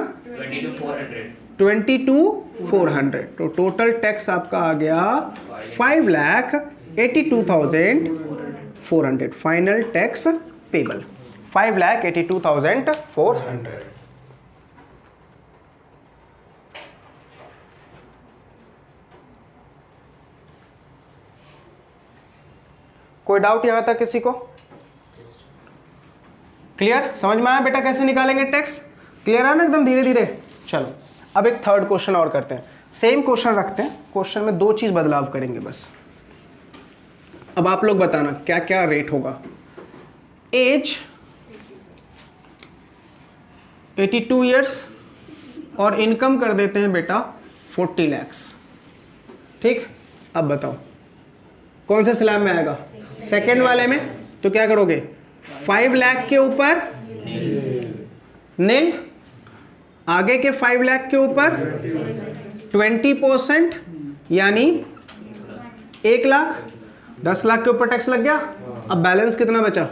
22,400। तो टोटल टैक्स आपका आ गया 5,82,400। Final tax payable 5,82,400। कोई डाउट यहां तक किसी को? क्लियर? समझ में आया बेटा कैसे निकालेंगे टैक्स? क्लियर है ना एकदम? धीरे धीरे। चलो अब एक थर्ड क्वेश्चन और करते हैं। सेम क्वेश्चन रखते हैं, क्वेश्चन में 2 चीज बदलाव करेंगे बस। अब आप लोग बताना क्या क्या रेट होगा। एज 82 ईयर्स और इनकम कर देते हैं बेटा 40 लाख। ठीक, अब बताओ कौन से स्लैब में आएगा? सेकेंड वाले में। तो क्या करोगे? 5 लाख के ऊपर नील, आगे के 5 लाख के ऊपर 20% यानी 1 लाख। 10 लाख के ऊपर टैक्स लग गया। अब बैलेंस कितना बचा?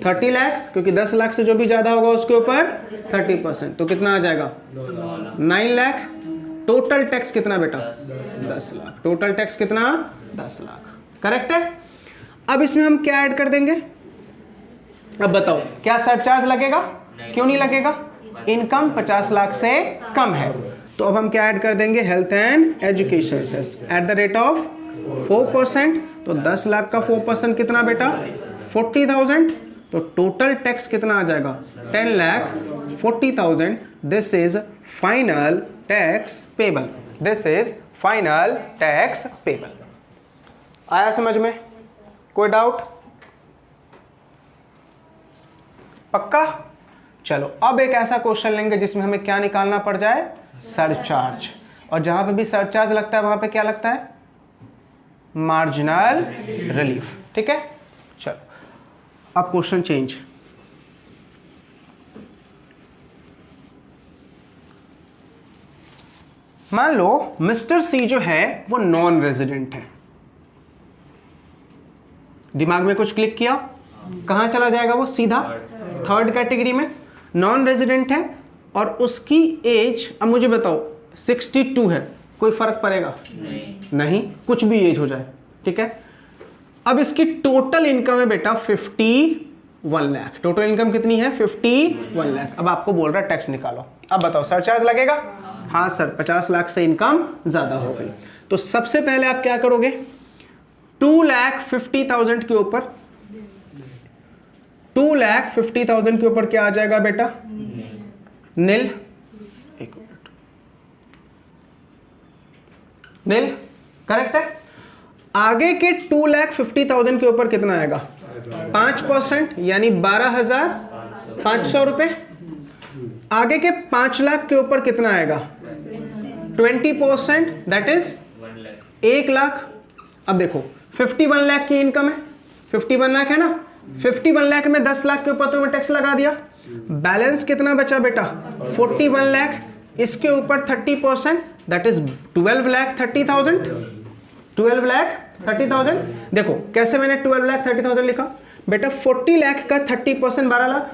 30 लाख, क्योंकि 10 लाख से जो भी ज्यादा होगा उसके ऊपर 30%। तो कितना आ जाएगा? 9 लाख। टोटल टैक्स कितना बेटा? 10 लाख। टोटल टैक्स कितना? 10 लाख। करेक्ट है। अब इसमें हम क्या ऐड कर देंगे? अब बताओ, क्या सरचार्ज लगेगा? क्यों नहीं लगेगा? इनकम 50 लाख से कम है। तो अब हम क्या ऐड कर देंगे? Health and education cess at the rate of 4%। तो 10 लाख का 4% कितना बेटा? 40,000। तो टोटल टैक्स कितना आ जाएगा? 10,40,000। This is final tax payable. This is final tax payable. आया समझ में? कोई डाउट? पक्का? चलो अब एक ऐसा क्वेश्चन लेंगे जिसमें हमें क्या निकालना पड़ जाए? सरचार्ज। और जहां पे भी सरचार्ज लगता है वहां पे क्या लगता है? Marginal relief. ठीक है, चलो अब क्वेश्चन चेंज। मान लो मिस्टर सी जो है वो नॉन रेजिडेंट है। दिमाग में कुछ क्लिक किया? कहां चला जाएगा वो? सीधा थर्ड कैटेगरी में। नॉन रेजिडेंट है और उसकी एज, अब मुझे बताओ 62 है, कोई फर्क पड़ेगा? नहीं, कुछ भी एज हो जाए। ठीक है। अब इसकी टोटल इनकम है बेटा 51 लाख। टोटल इनकम कितनी है? 51 लाख। अब आपको बोल रहा है टैक्स निकालो। अब बताओ सरचार्ज लगेगा? हाँ सर, 50 लाख से इनकम ज्यादा हो गई। तो सबसे पहले आप क्या करोगे? 2,50,000 के ऊपर 2,50,000 के ऊपर क्या आ जाएगा बेटा? नील। एक मिनट, नील करेक्ट है। आगे के 2,50,000 के ऊपर कितना आएगा? 5% यानी 12,500 रुपए। आगे के 5 लाख के ऊपर कितना आएगा? 20%, दैट इज 1 लाख। अब देखो 51 लाख की इनकम है, 51 लाख है ना, 51 लाख में 10 लाख के ऊपर तो मैं टैक्स लगा दिया। बैलेंस कितना बचा बेटा? 41 लाख। इसके ऊपर 30%, दैट इज 12,30,000। 12,30,000। देखो कैसे मैंने 12,30,000 लिखा बेटा? 40 लाख का 30% 12 लाख,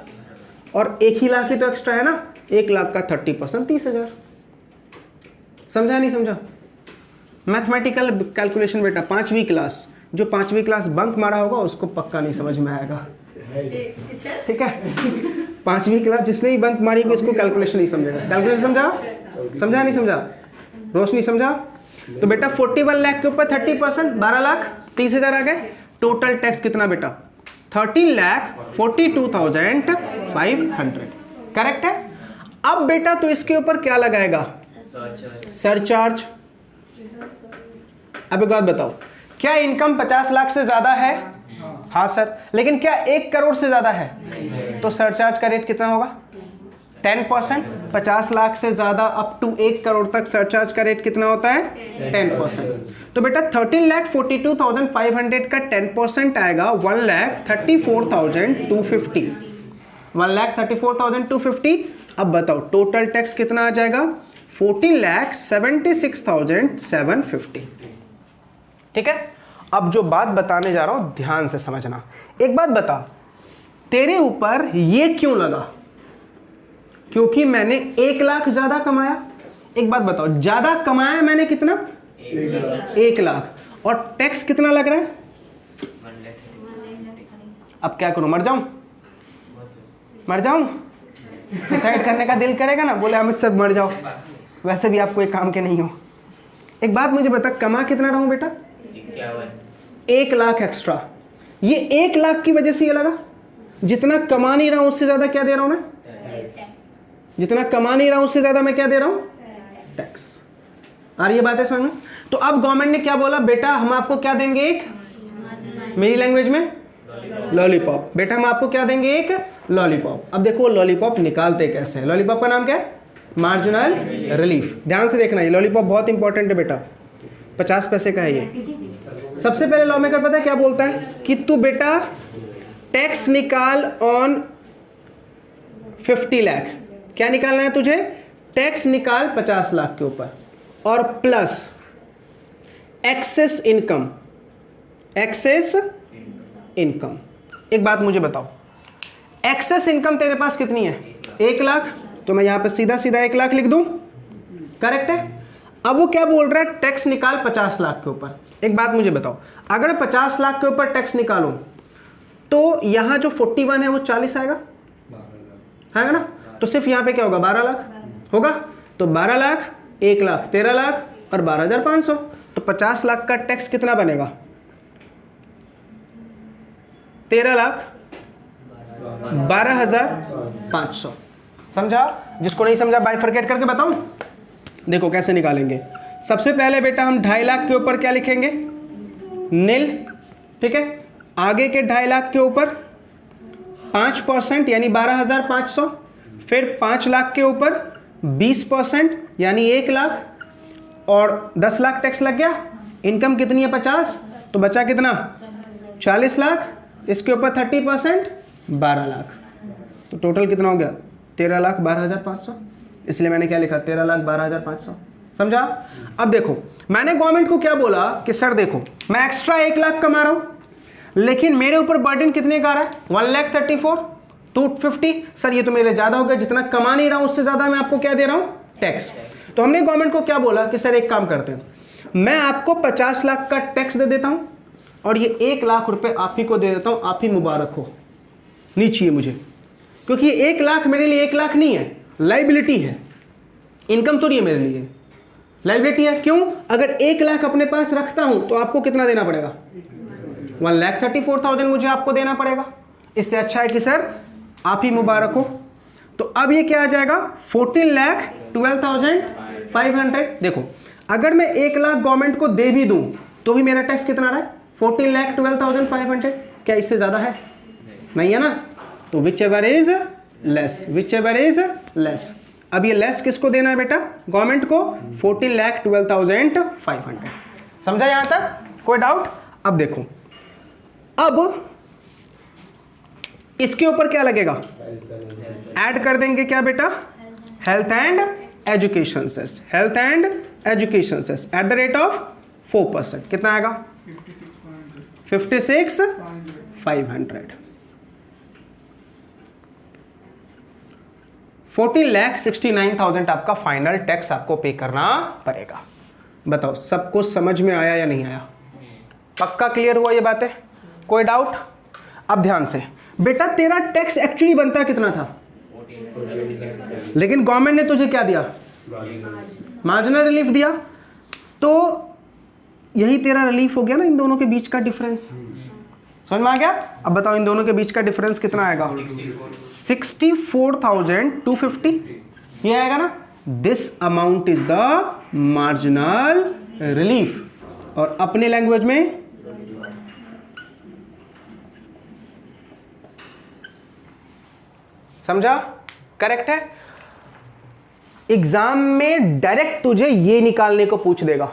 और 1 ही लाख ही तो एक्स्ट्रा है ना, 1 लाख का 30% 30,000। समझा नहीं समझा? मैथमेटिकल कैलकुलेशन बेटा 5वीं क्लास, जो 5वीं क्लास बंक मारा होगा उसको पक्का नहीं समझ में आएगा, ठीक है? 5वीं क्लास जिसने ही बंक मारी होगी उसको कैलकुलेशन नहीं समझेगा। कैलकुलेशन समझा? समझा नहीं समझा? रोशनी समझा? तो बेटा 41 लाख के ऊपर 30%, 12 लाख 30,000 आ गए। टोटल टैक्स कितना बेटा? 13,42,500। करेक्ट है। अब बेटा तो इसके ऊपर क्या लगाएगा? सरचार्ज। अब एक बात बताओ, क्या इनकम 50 लाख से ज्यादा है? हाँ सर। लेकिन क्या 1 करोड़ से ज्यादा है? तो सरचार्ज का रेट कितना होगा? 10%। 50 लाख से ज्यादा अप टू 1 करोड़ तक सरचार्ज का रेट कितना होता है? 10%। तो बेटा 13,42,500 का 10% आएगा 1,34,250। 1,34,250। अब बताओ टोटल टैक्स कितना आ जाएगा? 14,76,750। ठीक है। अब जो बात बताने जा रहा हूं ध्यान से समझना। एक बात बता, तेरे ऊपर ये क्यों लगा? क्योंकि मैंने 1 लाख ज्यादा कमाया। एक बात बताओ, ज्यादा कमाया मैंने कितना? 1 लाख। और टैक्स कितना लग रहा है? अब क्या करूं? मर जाऊं? मर जाऊं? सुसाइड करने का दिल करेगा ना, बोले अमित सर मर जाओ, वैसे भी आप कोई काम के नहीं हो। एक बात मुझे बता, कमा कितना रहा हूं बेटा? 1 लाख एक्स्ट्रा। ये 1 लाख की वजह से ये लगा। जितना कमा नहीं रहा हूं उससे ज्यादा क्या दे रहा हूं मैं? जितना कमा नहीं रहा हूं उससे ज्यादा मैं क्या दे रहा हूं? टैक्स। आ रही है बातें समझ में? तो अब गवर्नमेंट ने क्या बोला? बेटा हम आपको क्या देंगे? एक, मेरी लैंग्वेज में लॉलीपॉप। बेटा हम आपको क्या देंगे? एक लॉलीपॉप। अब देखो लॉलीपॉप निकालते कैसे हैं। लॉलीपॉप का नाम क्या है? Marginal relief. ध्यान से देखना, ये लॉलीपॉप बहुत इंपॉर्टेंट है बेटा, 50 पैसे का है ये। सबसे पहले लॉ मेकर पता है क्या बोलता है? कि तू बेटा टैक्स निकाल ऑन 50 लाख। क्या निकालना है तुझे? टैक्स निकाल 50 लाख के ऊपर, और plus excess income. Excess income. एक बात मुझे बताओ, एक्सेस इनकम तेरे पास कितनी है? 1 लाख। तो मैं यहां पे सीधा सीधा 1 लाख लिख दूं, करेक्ट है। अब वो क्या बोल रहा है? टैक्स निकाल 50 लाख के ऊपर। एक बात मुझे बताओ, अगर 50 लाख के ऊपर टैक्स निकालूं तो यहां जो 41 है वो 40 आएगा, है ना? तो सिर्फ यहां पे क्या होगा? 12 लाख होगा। तो 12 लाख, 1 लाख, 13 लाख और 12,500। तो 50 लाख का टैक्स कितना बनेगा? 13 लाख 12,500। समझा? जिसको नहीं समझा बाइफरकेट करके बताऊं। देखो कैसे निकालेंगे। सबसे पहले बेटा हम 2.5 लाख के ऊपर क्या लिखेंगे? नील। ठीक है। आगे के 2.5 लाख के ऊपर 5% यानी 12,500। फिर 5 लाख के ऊपर 20% यानी 1 लाख, और 10 लाख टैक्स लग गया। इनकम कितनी है? 50। तो बचा कितना? 40 लाख। इसके ऊपर 30% 12 लाख। तो टोटल कितना हो गया? 13,12,500। इसलिए मैंने क्या लिखा? 13,12,500। समझा? अब देखो मैंने गवर्नमेंट को क्या बोला कि सर देखो मैं एक्स्ट्रा 1 लाख कमा रहा हूं, लेकिन मेरे ऊपर बर्डन कितने का आ रहा है? 1,34,250। सर ये तो मेरे लिए ज्यादा हो गया, जितना कमा नहीं रहा हूं उससे ज्यादा मैं आपको क्या दे रहा हूं? टैक्स। तो हमने गवर्नमेंट को क्या बोला कि सर एक काम करते हैं, मैं आपको 50 लाख का टैक्स दे देता हूं और ये 1 लाख रुपए आप ही को दे देता हूं, आप ही मुबारक हो, नहीं चाहिए मुझे। क्योंकि 1 लाख मेरे लिए 1 लाख नहीं है, लाइबिलिटी है, इनकम तो नहीं है मेरे लिए, लाइबिलिटी है। क्यों? अगर 1 लाख अपने पास रखता हूं तो आपको कितना देना पड़ेगा? 1,34,000 मुझे आपको देना पड़ेगा। इससे अच्छा है कि सर आप ही मुबारक हो। तो अब ये क्या आ जाएगा 14,12,500। देखो अगर मैं 1 लाख गवर्नमेंट को दे भी दूं तो भी मेरा टैक्स कितना रहा है 14,12,500। क्या इससे ज्यादा है? नहीं है ना। तो which ever is less, which ever is less. अब ये लेस किसको देना है बेटा? गवर्नमेंट को 14,12,500। समझा यहां तक? कोई डाउट? अब देखो, अब इसके ऊपर क्या लगेगा? ऐड कर देंगे क्या बेटा? Health and education cess, health and education cess at the rate of 4%। कितना आएगा? 56,500। 14,69,000 आपका फाइनल टैक्स आपको पे करना पड़ेगा। बताओ सबको समझ में आया या नहीं आया? पक्का क्लियर हुआ ये बातें? कोई डाउट? अब ध्यान से बेटा, तेरा टैक्स एक्चुअली बनता कितना था? लेकिन गवर्नमेंट ने तुझे क्या दिया? मार्जिनल रिलीफ दिया। तो यही तेरा रिलीफ हो गया ना इन दोनों के बीच का डिफरेंस। समझ में आ गया? अब बताओ इन दोनों के बीच का डिफरेंस कितना आएगा? 64,250 ये आएगा ना। This amount is the marginal relief. और अपने लैंग्वेज में समझा? करेक्ट है। एग्जाम में डायरेक्ट तुझे ये निकालने को पूछ देगा,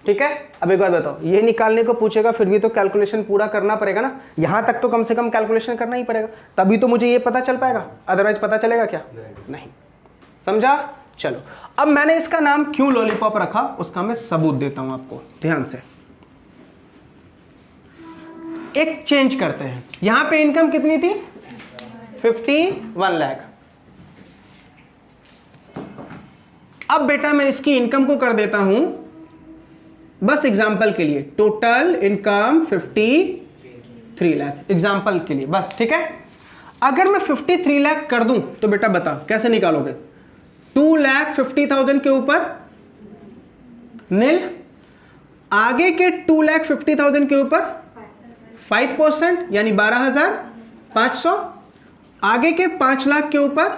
ठीक है? अब एक बात बताओ, ये निकालने को पूछेगा फिर भी तो कैलकुलेशन पूरा करना पड़ेगा ना। यहां तक तो कम से कम कैलकुलेशन करना ही पड़ेगा, तभी तो मुझे ये पता चल पाएगा, अदरवाइज पता चलेगा क्या? नहीं। समझा? चलो अब मैंने इसका नाम क्यों लॉलीपॉप रखा उसका मैं सबूत देता हूं आपको। ध्यान से एक चेंज करते हैं। यहां पे इनकम कितनी थी? 51 लाख। अब बेटा मैं इसकी इनकम को कर देता हूं बस एग्जाम्पल के लिए, टोटल इनकम 53 लाख एग्जाम्पल के लिए बस, ठीक है? अगर मैं 53 लाख कर दूं तो बेटा बता कैसे निकालोगे? 2,50,000 के ऊपर नील, आगे के 2,50,000 के ऊपर 5% यानी 12,500, आगे के 5 लाख के ऊपर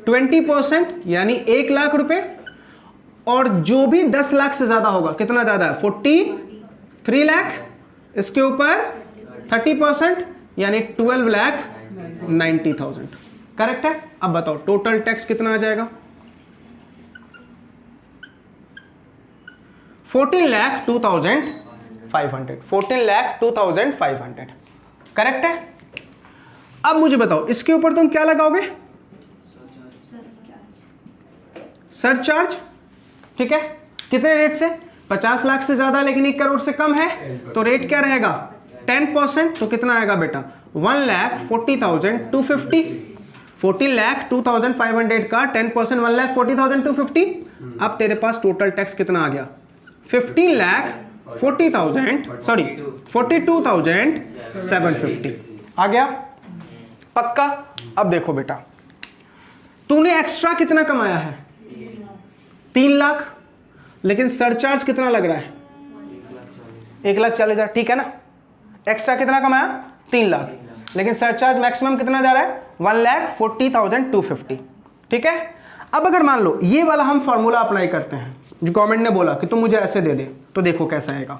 20% यानी 1 लाख रुपए, और जो भी 10 लाख से ज्यादा होगा, कितना ज्यादा है? 43 लाख, इसके ऊपर 30% यानी 12,90,000। करेक्ट है? अब बताओ टोटल टैक्स कितना आ जाएगा? 14,02,500। 14,02,500। करेक्ट है? अब मुझे बताओ इसके ऊपर तुम क्या लगाओगे? सरचार्ज, ठीक है? कितने रेट से? 50 लाख से ज्यादा लेकिन 1 करोड़ से कम है तो रेट क्या रहेगा? 10%। तो कितना आएगा बेटा? 1,40,250। 14,02,500 का 10% 1,40,250। अब तेरे पास टोटल टैक्स कितना आ गया? 42,750 आ गया। पक्का? अब देखो बेटा, तूने एक्स्ट्रा कितना कमाया है? 3 लाख, लेकिन सरचार्ज कितना लग रहा है? 1,40,000, ठीक है ना? एक्स्ट्रा कितना कमाया? 3 लाख, लेकिन सरचार्ज मैक्सिमम कितना जा रहा है? 1,40,250, ठीक है? अब अगर मान लो ये वाला हम फॉर्मूला अप्लाई करते हैं जो गवर्नमेंट ने बोला कि तुम मुझे ऐसे दे दे, तो देखो कैसा आएगा।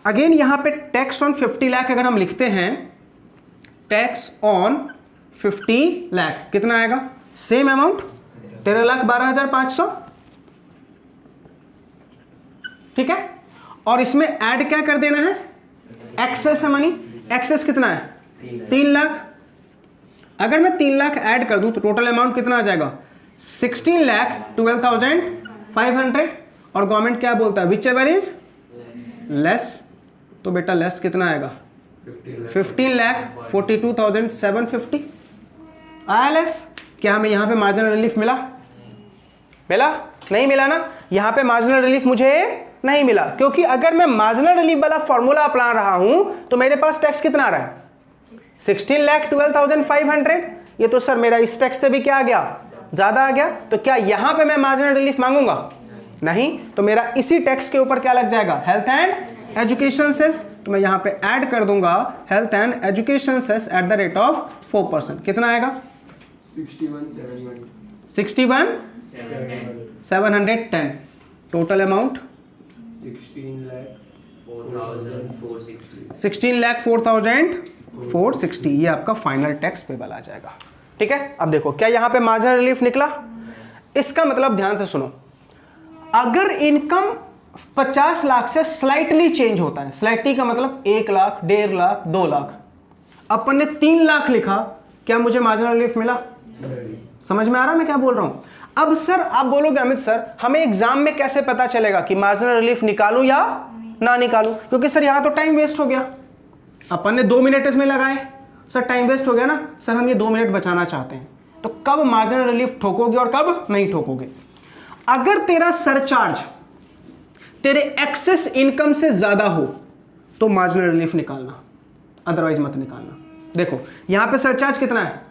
अगेन यहां पे टैक्स ऑन 50 लाख अगर हम लिखते हैं, टैक्स ऑन 50 लाख कितना आएगा? सेम अमाउंट 13,12,500, ठीक है? और इसमें ऐड क्या कर देना है? एक्सेस है मनी। एक्सेस कितना है? 3 लाख। अगर मैं 3 लाख ऐड कर दूं तो टोटल अमाउंट कितना आ जाएगा? 16,12,500। और गवर्नमेंट क्या बोलता है? Which ever is less. तो बेटा लेस कितना आएगा? 15,42,750 आया लेस। क्या हमें यहां पे मार्जिनल रिलीफ मिला? मिला? नहीं मिला ना। यहां पे मार्जिनल रिलीफ मुझे नहीं मिला, क्योंकि अगर मैं मार्जिनल रिलीफ वाला फॉर्मूला अपना रहा हूं तो मेरे पास टैक्स कितना आ रहा है? 16,12,500। ये तो सर मेरा इस टैक्स से भी क्या आ गया? ज्यादा आ गया। तो क्या यहां पे मैं मार्जिनल रिलीफ मांगूंगा? नहीं। तो मेरा इसी टैक्स के ऊपर क्या लग जाएगा? हेल्थ एंड एजुकेशन सेस, तो मैं यहाँ पे ऐड कर दूंगा health and education cess at the rate of 4%। कितना आएगा? 61,710। Total amount 16,04,460। ये आपका फाइनल टैक्स पेबल आ जाएगा। ठीक है, अब देखो क्या यहाँ पे मार्जिनल रिलीफ निकला। इसका मतलब ध्यान से सुनो, अगर इनकम 50 लाख से स्लाइटली चेंज होता है, स्लाइटली का मतलब 1 लाख, 1.5 लाख, 2 लाख, अपन ने 3 लाख लिखा, क्या मुझे मार्जिनल रिलीफ मिला? समझ में आ रहा मैं क्या बोल रहा हूं? अब सर आप बोलोगे अमित सर हमें एग्जाम में कैसे पता चलेगा कि मार्जिनल रिलीफ निकालूं या ना निकालूं? क्योंकि सर यहां तो टाइम वेस्ट हो गया, अपन ने 2 मिनट इसमें लगाए, सर टाइम वेस्ट हो गया ना सर, हम ये 2 मिनट बचाना चाहते हैं, तो कब मार्जिनल रिलीफ ठोकोगे और कब नहीं ठोकोगे? अगर तेरा सरचार्ज तेरे एक्सेस इनकम से ज्यादा हो तो मार्जिनल रिलीफ निकालना, अदरवाइज मत निकालना। देखो यहां पे सरचार्ज कितना है?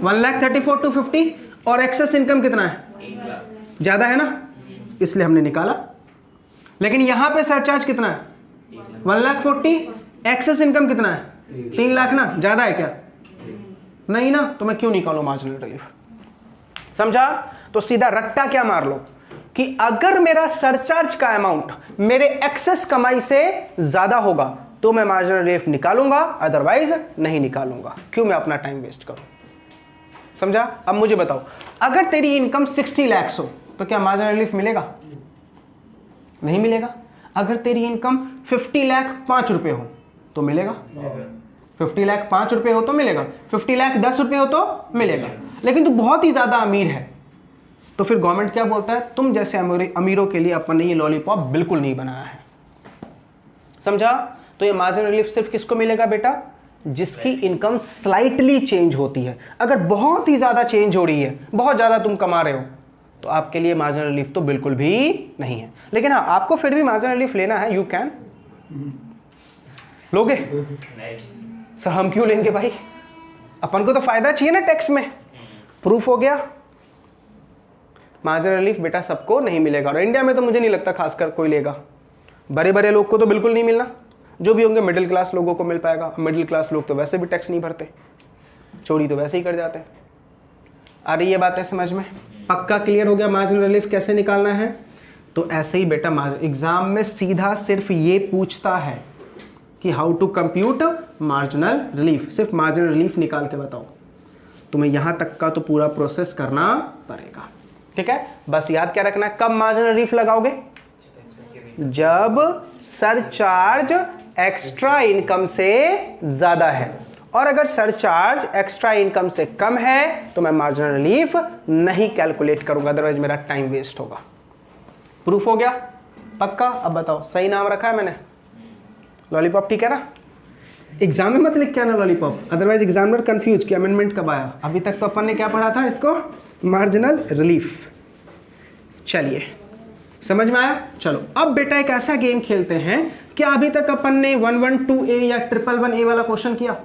1,34,250 और एक्सेस इनकम कितना है? ज्यादा है ना, इसलिए हमने निकाला। लेकिन यहां पे सरचार्ज कितना है? 1,40,000, एक्सेस इनकम कितना है? 3 लाख ना, ज्यादा है क्या? नहीं ना, तो मैं क्यों निकालूं मार्जिनल रिलीफ? समझा? तो सीधा रट्टा क्या मार लो कि अगर मेरा सरचार्ज का अमाउंट मेरे एक्सेस कमाई से ज्यादा होगा तो मैं मार्जिनल रिलीफ निकालूंगा, अदरवाइज नहीं निकालूंगा। क्यों मैं अपना टाइम वेस्ट करूं? समझा? अब मुझे बताओ, अगर तेरी इनकम 60 लाख हो तो क्या मार्जिनल रिलीफ मिलेगा? नहीं मिलेगा। अगर तेरी इनकम 50 लाख 5 रुपए हो तो मिलेगा, 50 लाख 5 रुपए हो तो मिलेगा, 50 लाख 10 रुपए हो तो मिलेगा। लेकिन तू बहुत ही ज्यादा अमीर है तो फिर गवर्नमेंट क्या बोलता है, तुम जैसे अमीरों के लिए अपन ने ये लॉलीपॉप बिल्कुल नहीं बनाया है। समझा? तो ये मार्जिनल रिलीफ सिर्फ किसको मिलेगा बेटा? जिसकी इनकम स्लाइटली चेंज होती है। अगर बहुत ही ज्यादा चेंज हो रही है, बहुत ज्यादा तुम कमा रहे हो, तो आपके लिए मार्जिनल रिलीफ तो बिल्कुल भी नहीं है। लेकिन हाँ, आपको फिर भी मार्जिनल रिलीफ लेना है, यू कैन। लोगे? सर हम क्यों लेंगे भाई, अपन को तो फायदा चाहिए ना टैक्स में। प्रूफ हो गया। मार्जिनल रिलीफ बेटा सबको नहीं मिलेगा, और इंडिया में तो मुझे नहीं लगता खासकर कोई लेगा। बड़े बड़े लोग को तो बिल्कुल नहीं मिलना, जो भी होंगे मिडिल क्लास लोगों को मिल पाएगा। मिडिल क्लास लोग तो वैसे भी टैक्स नहीं भरते, चोरी तो वैसे ही कर जाते हैं। आ रही ये बात है समझ में? पक्का क्लियर हो गया मार्जिनल रिलीफ कैसे निकालना है? तो ऐसे ही बेटा एग्जाम में सीधा सिर्फ ये पूछता है कि how to compute marginal relief. सिर्फ मार्जिनल रिलीफ निकाल के बताओ, तुम्हें यहां तक का तो पूरा प्रोसेस करना पड़ेगा। ठीक है, बस याद क्या रखना है, कब मार्जिनल रिलीफ लगाओगे? जब सरचार्ज एक्स्ट्रा इनकम से ज्यादा है, और अगर सरचार्ज एक्स्ट्रा इनकम से कम है तो मैं मार्जिनल रिलीफ नहीं कैलकुलेट करूंगा, अदरवाइज मेरा टाइम वेस्ट होगा। प्रूफ हो गया? पक्का? अब बताओ सही नाम रखा है मैंने? लॉलीपॉप, ठीक है ना? एग्जाम में मत लिख के आना लॉलीपॉप, अदरवाइज एग्जामिनर कंफ्यूज कि अमेंडमेंट कब आया। अभी तक तो अपन ने क्या पढ़ा था इसको? Marginal relief. चलिए समझ में आया? चलो अब बेटा एक ऐसा गेम खेलते हैं। क्या अभी तक अपन ने 112A या 111A वाला क्वेश्चन किया?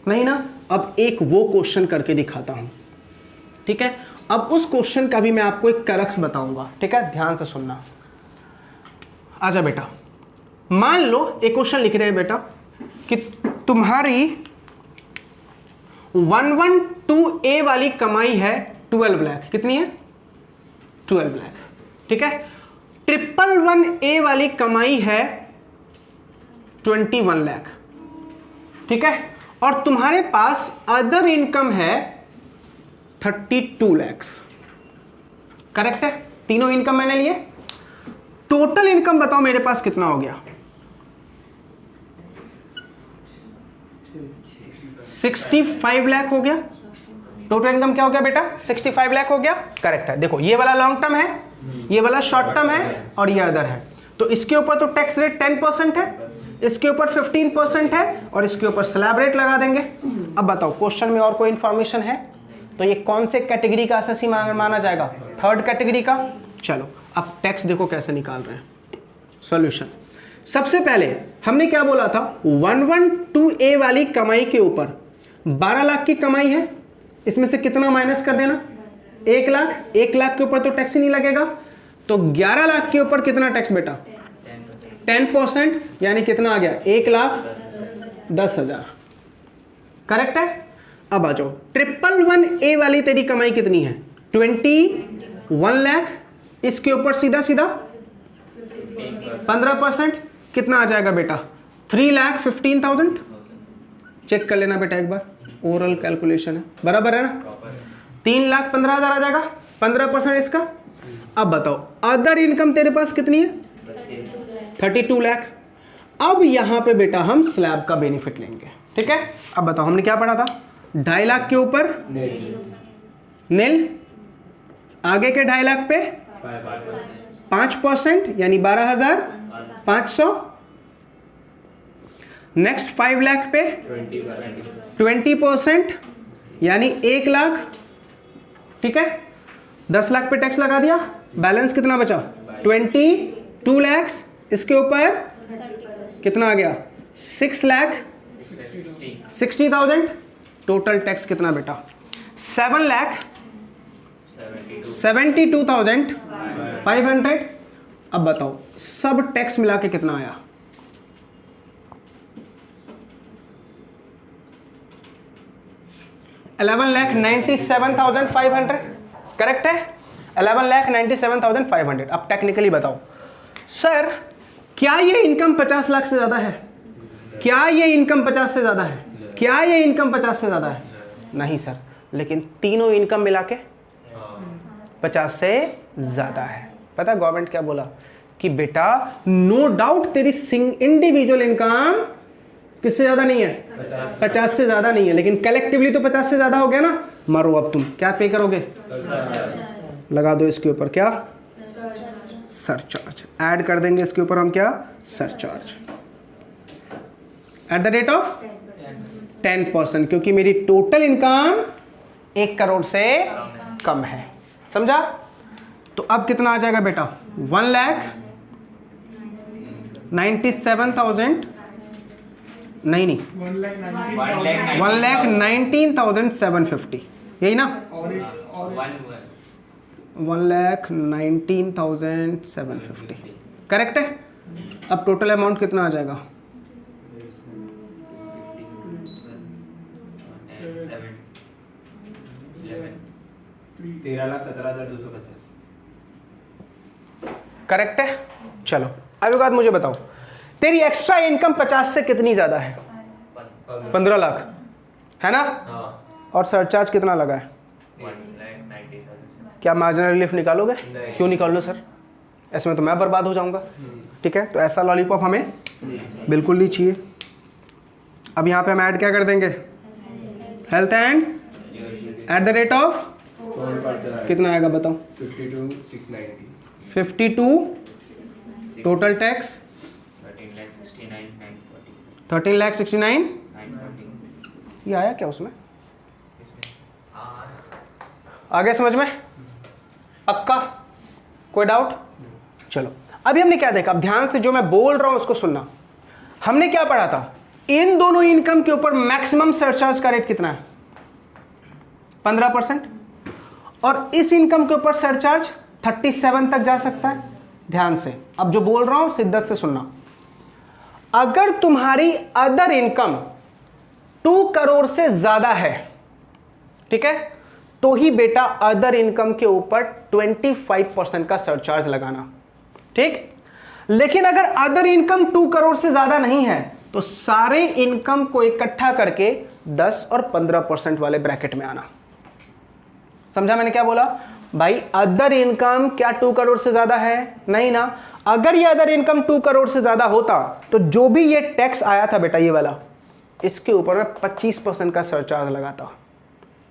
नहीं ना? अब एक वो क्वेश्चन करके दिखाता हूं। ठीक है, अब उस क्वेश्चन का भी मैं आपको एक करक्स बताऊंगा। ठीक है, ध्यान से सुनना। आजा बेटा, मान लो एक क्वेश्चन लिख रहे हैं बेटा कि तुम्हारी 112A वाली कमाई है 12 लाख। कितनी है? 12 लाख। ठीक है, 111A वाली कमाई है 21 लाख। ठीक है, और तुम्हारे पास अदर इनकम है 32 लाख। करेक्ट है? तीनों इनकम मैंने लिए। टोटल इनकम बताओ मेरे पास कितना हो गया? 65 लाख हो गया। टोटल इनकम क्या हो गया बेटा? 65 लाख हो गया। करेक्ट है। देखो ये वाला लॉन्ग टर्म है, ये वाला शॉर्ट टर्म है, और ये अदर है। तो इसके ऊपर तो टैक्स रेट 10% है, इसके ऊपर 15% है, और इसके ऊपर स्लैब रेट लगा देंगे। अब बताओ क्वेश्चन में और कोई इंफॉर्मेशन है? तो ये कौन से कैटेगरी का एसएससी माना जाएगा? थर्ड कैटेगरी का। चलो अब टैक्स देखो कैसे निकाल रहे हैं। सॉल्यूशन, सबसे पहले हमने क्या बोला था? 112A वाली कमाई के ऊपर 12 लाख की कमाई है, इसमें से कितना माइनस कर देना? 1 लाख। 1 लाख के ऊपर तो टैक्स ही नहीं लगेगा, तो 11 लाख के ऊपर कितना टैक्स बेटा? 10% यानी कितना आ गया, 1,10,000। करेक्ट है। अब आ जाओ 111A वाली तेरी कमाई कितनी है, 21 लाख। इसके ऊपर सीधा सीधा 15% कितना आ जाएगा बेटा, 3,15,000। चेक कर लेना बेटा एक बार, ओरल कैलकुलेशन है, बराबर है ना, 3,15,000 आ जाएगा, 15% इसका। अब बताओ अदर इनकम तेरे पास कितनी है, 32 लाख। अब यहां पे बेटा हम स्लैब का बेनिफिट लेंगे, ठीक है। अब बताओ हमने क्या पढ़ा था, 2.5 लाख के ऊपर नील, आगे के 2.5 लाख पे 5% यानी 12,500। नेक्स्ट 5 लाख पे 20% यानी 1 लाख, ठीक है। 10 लाख पे टैक्स लगा दिया, बैलेंस कितना बचा, 22 लाख। इसके ऊपर कितना आ गया, 6,60,000। टोटल टैक्स कितना बेटा, 7,72,500। अब बताओ सब टैक्स मिला के कितना आया, 11,97,500। करेक्ट है, 11,97,500। अब टेक्निकली बताओ सर, क्या ये इनकम 50 लाख से ज्यादा है, क्या ये इनकम 50 से ज्यादा है, क्या ये इनकम 50 से ज्यादा है? नहीं सर, लेकिन तीनों इनकम मिला के 50 से ज्यादा है। पता गवर्नमेंट क्या बोला कि बेटा नो डाउट तेरी इंडिविजुअल इनकम किससे ज्यादा नहीं है, 50 से ज्यादा नहीं है, लेकिन कलेक्टिवली तो 50 से ज्यादा हो गया ना। मारो अब तुम क्या पे करोगे, लगा दो इसके ऊपर क्या, सरचार्ज ऐड कर देंगे इसके ऊपर हम क्या, surcharge at the rate of 10%, क्योंकि मेरी टोटल इनकम 1 करोड़ से कम है। समझा? तो अब कितना आ जाएगा बेटा, 1,97,000 नहीं 1,19,750, यही ना, 1,19,750। करेक्ट है। अब टोटल अमाउंट कितना आ जाएगा, 13,17,250। करेक्ट है। चलो अब एक बात मुझे बताओ, तेरी एक्स्ट्रा इनकम 50 से कितनी ज्यादा है, 15 लाख है ना, और सरचार्ज कितना लगा है, 1,90,000। क्या मार्जिनल रिलीफ निकालोगे? क्यों निकाल लो सर, ऐसे में तो मैं बर्बाद हो जाऊंगा। ठीक है, तो ऐसा लॉलीपॉप हमें बिल्कुल नहीं चाहिए। अब यहाँ पे हम ऐड क्या कर देंगे, health and eight the rate of कितना आएगा बताओ, 52 टोटल टैक्स 13,69,940। ये आया क्या उसमें, आगे समझ में, पक्का, कोई डाउट? चलो अभी हमने क्या देखा, अब ध्यान से जो मैं बोल रहा हूं उसको सुनना। हमने क्या पढ़ा था, इन दोनों इनकम के ऊपर मैक्सिमम सरचार्ज का रेट कितना है, 15%, और इस इनकम के ऊपर सरचार्ज 37 तक जा सकता है। ध्यान से अब जो बोल रहा हूं शिद्दत से सुनना। अगर तुम्हारी अदर इनकम 2 करोड़ से ज्यादा है, ठीक है, तो ही बेटा अदर इनकम के ऊपर 25% का सरचार्ज लगाना, ठीक। लेकिन अगर अदर इनकम 2 करोड़ से ज्यादा नहीं है तो सारे इनकम को इकट्ठा करके 10 और 15% वाले ब्रैकेट में आना। समझा मैंने क्या बोला भाई? अदर इनकम क्या 2 करोड़ से ज्यादा है? नहीं ना। अगर ये अदर इनकम 2 करोड़ से ज्यादा होता तो जो भी ये टैक्स आया था बेटा, ये वाला, इसके ऊपर मैं 25% का सरचार्ज लगाता,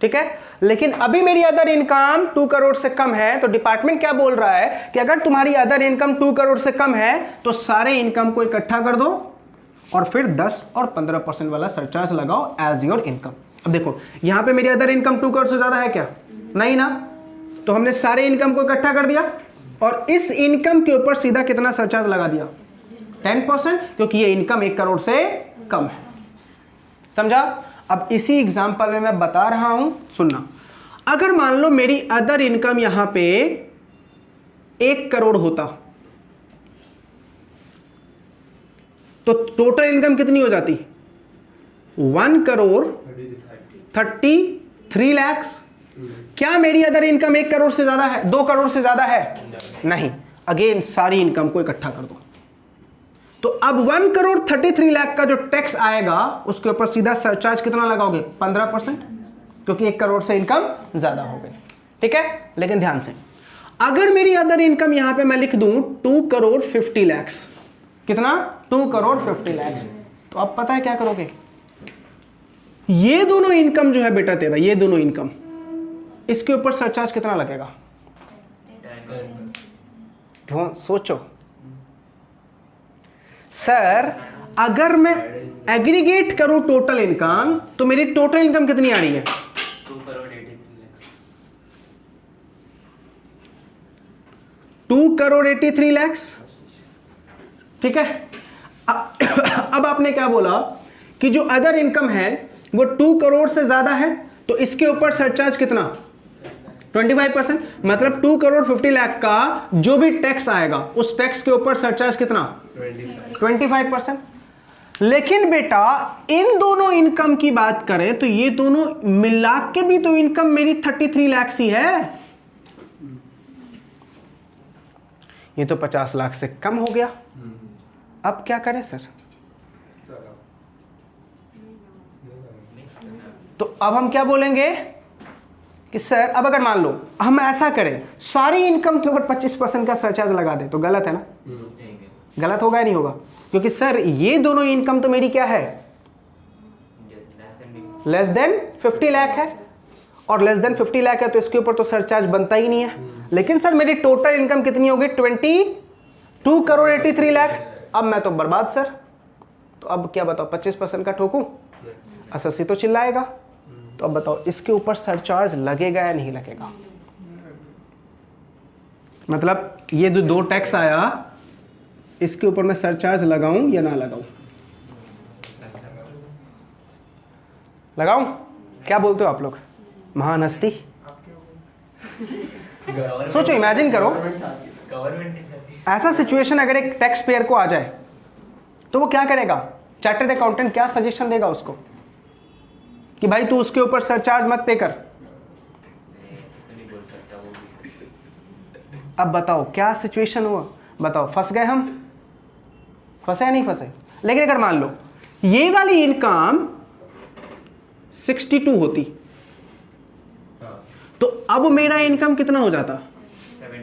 ठीक है। लेकिन अभी मेरी अदर इनकम 2 करोड़ से कम है, तो डिपार्टमेंट क्या बोल रहा है कि अगर तुम्हारी अदर इनकम 2 करोड़ से कम है तो सारे इनकम को इकट्ठा कर दो और फिर 10 और 15% वाला सरचार्ज लगाओ एज योर इनकम। अब देखो यहां पे मेरी अदर इनकम 2 करोड़ से ज्यादा है क्या? नहीं ना। तो हमने सारे इनकम को इकट्ठा कर दिया और इस इनकम के ऊपर सीधा कितना सरचार्ज लगा दिया, 10%, क्योंकि ये इनकम 1 करोड़ से कम है। समझा? अब इसी एग्जांपल में मैं बता रहा हूं, सुनना। अगर मान लो मेरी अदर इनकम यहां पे 1 करोड़ होता, तो टोटल इनकम कितनी हो जाती? 1,33 लाख। क्या मेरी अदर इनकम 1 करोड़ से ज्यादा है, 2 करोड़ से ज्यादा है? नहीं। अगेन सारी इनकम को इकट्ठा कर दो, तो अब 1,33 लाख का जो टैक्स आएगा उसके ऊपर सीधा सरचार्ज कितना लगाओगे? 15%, क्योंकि 1 करोड़ से इनकम ज्यादा हो गई। ठीक है, लेकिन ध्यान से, अगर मेरी अदर इनकम यहां पे मैं लिख दूं 2,50 लाख, कितना? 2,50 लाख, तो अब पता है क्या करोगे? ये दोनों इनकम जो है बेटा तेरा, ये दोनों इनकम, इसके ऊपर सरचार्ज कितना लगेगा? सोचो सर, अगर मैं एग्रीगेट करूं टोटल इनकम, तो मेरी टोटल इनकम कितनी आ रही है? 2,83 लाख। ठीक है, अब आपने क्या बोला कि जो अदर इनकम है वो 2 करोड़ से ज्यादा है, तो इसके ऊपर सरचार्ज कितना? 25%। मतलब 2,50 लाख का जो भी टैक्स आएगा उस टैक्स के ऊपर सरचार्ज कितना? 25%। लेकिन बेटा इन दोनों इनकम की बात करें तो ये दोनों मिला के भी तो इनकम मेरी 33 लाख ही है। ये तो 50 लाख से कम हो गया। अब क्या करें सर? तो अब हम क्या बोलेंगे कि सर, अब अगर मान लो हम ऐसा करें, सारी इनकम के ऊपर 25% का सरचार्ज लगा दे, तो गलत है ना? गलत होगा या नहीं होगा? क्योंकि सर ये दोनों इनकम तो मेरी क्या है? लेस देन 50 लाख है, और लेस देन 50 लाख है तो इसके ऊपर तो सरचार्ज बनता ही नहीं है। लेकिन सर मेरी टोटल इनकम कितनी होगी? 22,83 लाख। अब मैं तो बर्बाद सर। तो अब क्या बताओ, 25% का ठोकूं? अससी तो चिल्लाएगा। तो अब बताओ इसके ऊपर सरचार्ज लगेगा या नहीं लगेगा? मतलब ये जो 2 टैक्स आया, इसके ऊपर मैं सरचार्ज लगाऊं या ना लगाऊं? लगाऊं? क्या बोलते हो आप लोग? महान हस्ती, सोचो, इमेजिन करो ऐसा सिचुएशन अगर एक टैक्स पेयर को आ जाए तो वो क्या करेगा? चार्टर्ड अकाउंटेंट क्या सजेशन देगा उसको कि भाई तू उसके ऊपर सरचार्ज मत पे कर। अब बताओ क्या सिचुएशन हुआ? बताओ, फंस गए हम? फंसे या नहीं फंसे? लेकिन अगर मान लो ये वाली इनकम 62 होती, तो अब मेरा इनकम कितना हो जाता?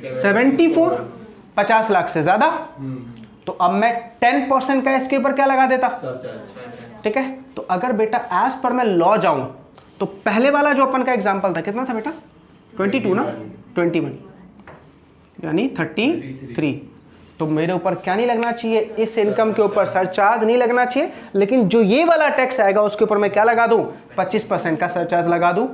74, 50 लाख से ज्यादा। तो अब मैं 10% का इसके ऊपर क्या लगा देता? ठीक है, तो अगर बेटा एज पर मैं लॉ जाऊं तो पहले वाला जो अपन का एग्जांपल था कितना था बेटा? 22 ना? 21 यानी 33। तो मेरे ऊपर क्या नहीं लगना चाहिए? इस इनकम के ऊपर सरचार्ज नहीं लगना चाहिए। लेकिन जो ये वाला टैक्स आएगा उसके ऊपर मैं क्या लगा दूं? 25% का सरचार्ज लगा दूं।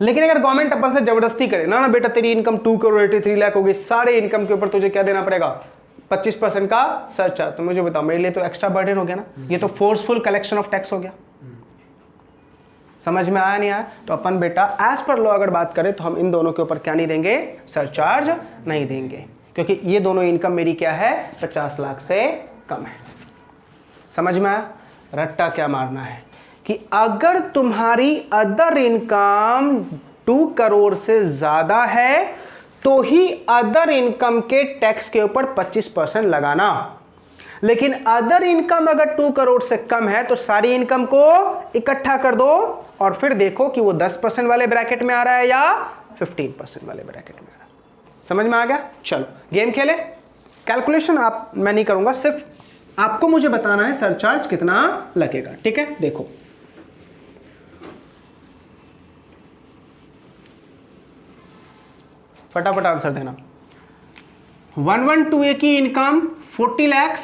लेकिन अगर गवर्नमेंट अपन से जबरदस्ती करे ना बेटा तेरी इनकम 2,83 लाख हो गई, सारे इनकम के ऊपर तुझे क्या देना पड़ेगा? 25% का सरचार्ज। तो मुझे बताओ, मेरे लिए तो एक्स्ट्रा बर्डन हो गया ना? ये तो फोर्सफुल कलेक्शन ऑफ टैक्स हो गया। समझ में आया नहीं आया? तो अपन बेटा एज पर लॉ अगर बात करें तो हम इन दोनों के ऊपर क्या नहीं देंगे? सरचार्ज नहीं देंगे, क्योंकि ये दोनों इनकम मेरी क्या है? 50 लाख से कम है। समझ में आया? रट्टा क्या मारना है कि अगर तुम्हारी अदर इनकम 2 करोड़ से ज्यादा है तो ही अदर इनकम के टैक्स के ऊपर 25% लगाना। लेकिन अदर इनकम अगर 2 करोड़ से कम है तो सारी इनकम को इकट्ठा कर दो और फिर देखो कि वो 10% वाले ब्रैकेट में आ रहा है या 15% वाले ब्रैकेट में आ रहा है। समझ में आ गया? चलो गेम खेले। कैलकुलेशन मैं नहीं करूंगा, सिर्फ आपको मुझे बताना है सरचार्ज कितना लगेगा। ठीक है, देखो फटाफट आंसर देना। 112A की इनकम 40 लाख,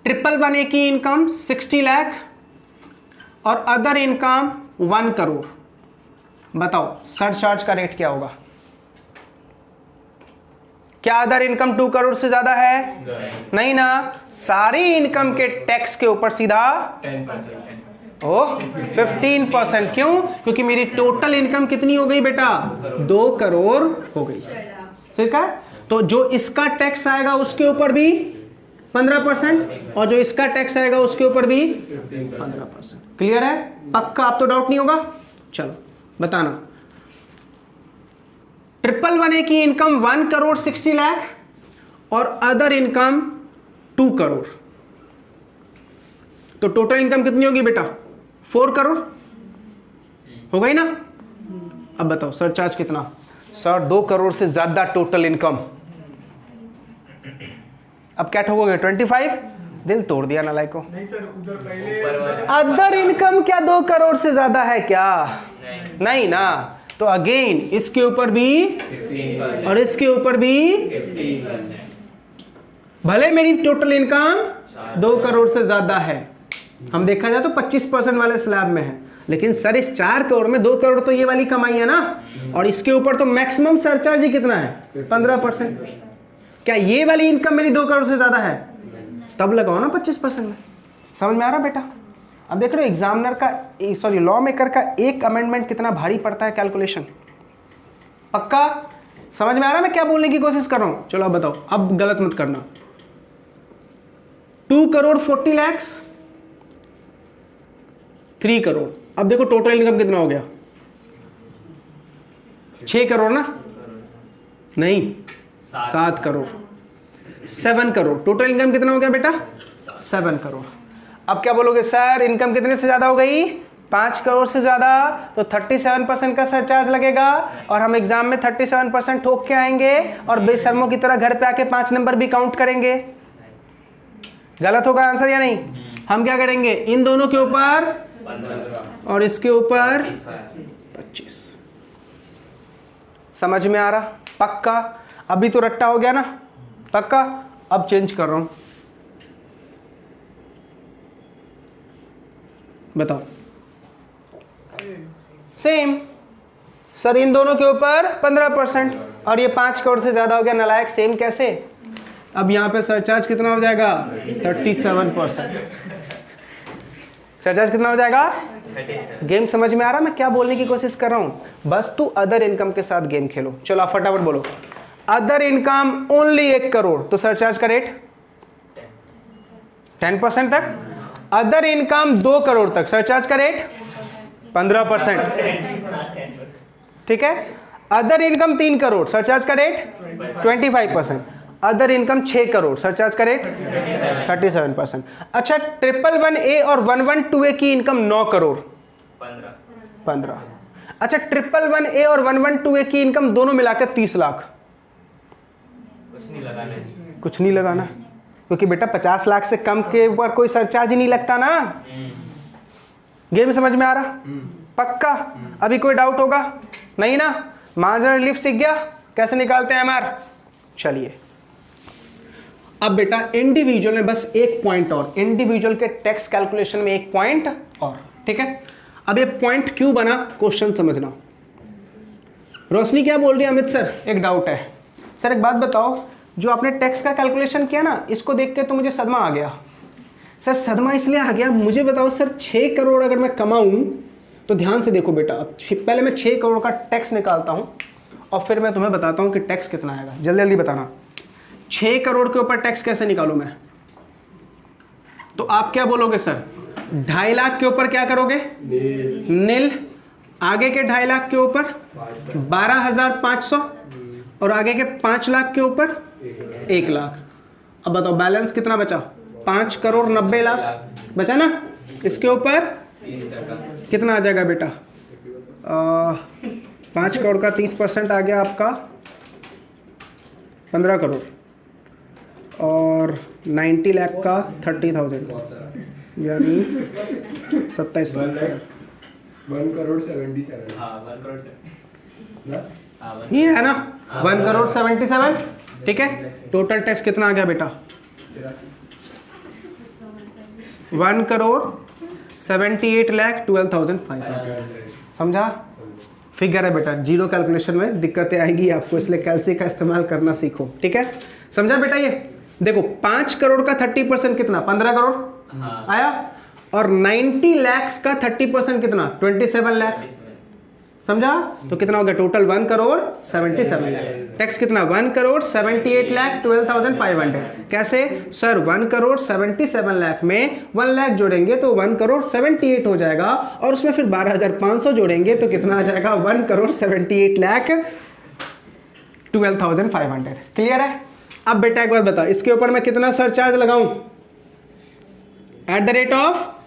111A की इनकम 60 लाख और अदर इनकम 1 करोड़। बताओ सरचार्ज का रेट क्या होगा? क्या अदर इनकम 2 करोड़ से ज्यादा है? नहीं ना, सारी इनकम के टैक्स के ऊपर सीधा 15%। क्यों? क्योंकि मेरी टोटल इनकम कितनी हो गई बेटा? 2 करोड़ हो गई। ठीक है, तो जो इसका टैक्स आएगा उसके ऊपर भी 15%, और जो इसका टैक्स आएगा उसके ऊपर भी 15%। क्लियर है? पक्का? आप तो डाउट नहीं होगा? चलो बताना। 111A की इनकम 1,60,00,000 और अदर इनकम 2 करोड़, तो टोटल इनकम कितनी होगी बेटा? 4 करोड़ हो गई ना? अब बताओ सरचार्ज कितना? सर 2 करोड़ से ज्यादा टोटल इनकम। अब क्या ठोकोगे? 25? दिल तोड़ दिया नालायक को। नहीं सर, उधर पहले अदर इनकम क्या 2 करोड़ से ज्यादा है क्या? नहीं ना। तो अगेन इसके ऊपर भी 15% और इसके ऊपर भी 15%। भले मेरी टोटल इनकम 2 करोड़ से ज्यादा है, हम देखा जाए तो 25% वाले स्लैब में है, लेकिन सर इस 4 करोड़ में 2 करोड़ तो ये वाली कमाई है ना, और इसके ऊपर तो मैक्सिमम सरचार्ज ही कितना है? 15%। क्या ये वाली इनकम मेरी 2 करोड़ से ज्यादा है? तब लगाओ ना 25% में। समझ में आ रहा बेटा? अब देख रहे हो एग्जामिनर का, सॉरी लॉ मेकर का एक अमेंडमेंट कितना भारी पड़ता है कैलकुलेशन। पक्का समझ में आ रहा है मैं क्या बोलने की कोशिश कर रहा हूं? चलो अब बताओ, अब गलत मत करना। 2 करोड़ 40 लाख, 3 करोड़। अब देखो टोटल इनकम कितना हो गया? 6 करोड़ ना? नहीं, 7 करोड़, 7 करोड़। टोटल इनकम कितना हो गया बेटा? 7 करोड़। अब क्या बोलोगे सर इनकम कितने से ज्यादा हो गई? 5 करोड़ से ज्यादा, तो 37% का सरचार्ज लगेगा, और हम एग्जाम में 37% ठोक के आएंगे और बेशर्मों की तरह घर पे आके 5 नंबर भी काउंट करेंगे। गलत होगा आंसर या नहीं? हम क्या करेंगे? इन दोनों के ऊपर 15 और इसके ऊपर 25। समझ में आ रहा? पक्का? अभी तो रट्टा हो गया ना? पक्का? अब चेंज कर रहा हूं, बताओ। सेम सर, इन दोनों के ऊपर 15% और ये 5 करोड़ से ज्यादा हो गया नालायक। सेम कैसे? अब यहां पे सरचार्ज कितना हो जाएगा? 37%। सरचार्ज कितना हो जाएगा? 37। गेम समझ में आ रहा मैं क्या बोलने की कोशिश कर रहा हूं? बस तू अदर इनकम के साथ गेम खेलो। चलो आप फटाफट बोलो। अदर इनकम ओनली 1 करोड़, तो सरचार्ज का रेट 10% तक। अदर इनकम 2 करोड़ तक, सरचार्ज का रेट 15%। ठीक है? अदर इनकम 3 करोड़, सरचार्ज का rate 25%। Other income 6 crore, surcharge का रेट 37%। अच्छा, 111A और 112A की इनकम 9 करोड़, 15। अच्छा, 111A और 112A की इनकम दोनों मिलाकर 30 लाख। कुछ नहीं लगाना, क्योंकि बेटा 50 लाख से कम के ऊपर कोई सरचार्ज ही नहीं लगता ना। गेम समझ में आ रहा? पक्का? अभी कोई डाउट होगा? नहीं ना? मार्जिनल लिफ्ट सीख गया कैसे निकालते हैं एमआर? चलिए अब बेटा इंडिविजुअल में बस एक पॉइंट और, इंडिविजुअल के टैक्स कैलकुलेशन में एक पॉइंट और। ठीक है? अब ये पॉइंट क्यों बना, क्वेश्चन समझना। रोशनी क्या बोल रही है? अमित सर एक डाउट है। सर एक बात बताओ, जो आपने टैक्स का कैलकुलेशन किया ना, इसको देख के तो मुझे सदमा आ गया। सर सदमा इसलिए आ गया, मुझे बताओ सर 6 करोड़ अगर मैं कमाऊं तो ध्यान से देखो बेटा, अब पहले मैं 6 करोड़ का टैक्स निकालता हूं और फिर मैं तुम्हें बताता हूं कि टैक्स कितना आएगा। जल्दी जल्दी बताना, 6 करोड़ के ऊपर टैक्स कैसे निकालूं मैं? तो आप क्या बोलोगे सर? 2.5 लाख के ऊपर क्या करोगे? नील। आगे के 2.5 लाख के ऊपर 12,500 और आगे के 5 लाख के ऊपर 1 लाख। अब बताओ बैलेंस कितना बचा? 5 करोड़ 90 लाख बचा ना? इसके ऊपर कितना आ जाएगा बेटा? 5 करोड़ का 30% आ गया आपका 15 करोड़, और 90 लाख का 30,000 यानी 27 लाख। 1 करोड़ 77। हाँ 1 करोड़ से ना? ये है ना 1 करोड़ 77। ठीक है, टोटल टैक्स कितना आ गया बेटा? 1 करोड़ 78,12,500। समझा? फिगर है बेटा, जीरो कैलकुलेशन में दिक्कतें आएगी आपको, इसलिए कैलसी का इस्तेमाल करना सीखो। ठीक है, समझा बेटा? ये देखो 5 करोड़ का 30% कितना? 15 करोड़ आया, और 90 लाख का 30% कितना? 27 लाख। समझा? तो कितना हो गया टोटल 1,77,00,000 लाख। टैक्स कितना 1,78,12,500। कैसे सर 1,77,00,000 लाख में 1 लाख जोड़ेंगे तो 1,78,00,000 हो जाएगा और उसमें फिर 12,500 जोड़ेंगे तो कितना आ जाएगा 1,78,12,500। क्लियर है? अब बेटा एक बात बता, इसके ऊपर मैं कितना सरचार्ज लगाऊं eight the rate of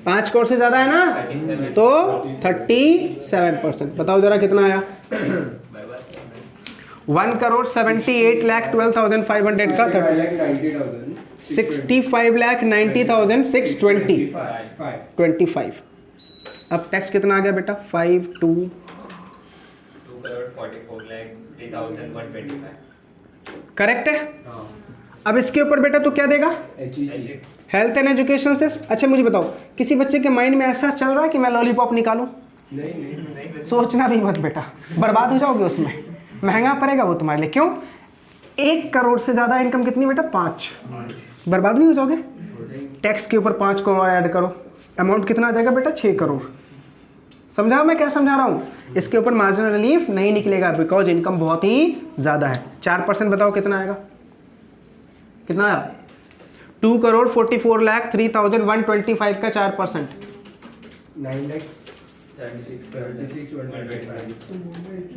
5 crore से ज्यादा है ना, तो 37%। बताओ जरा कितना आया 1,78,12,500 का 65,90,620 अब टैक्स कितना आ गया बेटा 2,44,03,125। करेक्ट है? अब इसके ऊपर बेटा तू क्या देगा हेल्थ एंड एजुकेशन से। अच्छा मुझे बताओ किसी बच्चे के माइंड में ऐसा चल रहा है कि मैं लॉलीपॉप निकालूं? नहीं सोचना भी मत बेटा, बर्बाद हो जाओगे उसमें, महंगा पड़ेगा वो तुम्हारे लिए। क्यों? 1 करोड़ से ज्यादा इनकम कितनी बेटा 5, बर्बाद नहीं हो जाओगे? टैक्स के ऊपर 5 करोड़ ऐड करो, अमाउंट कितना आ जाएगा बेटा 6 करोड़। समझा मैं क्या समझा रहा हूं? इसके ऊपर मार्जिनल रिलीफ नहीं निकलेगा बिकॉज इनकम बहुत ही ज्यादा है। 4% बताओ कितना आएगा, कितना आया 2,44,03,125 का 4%।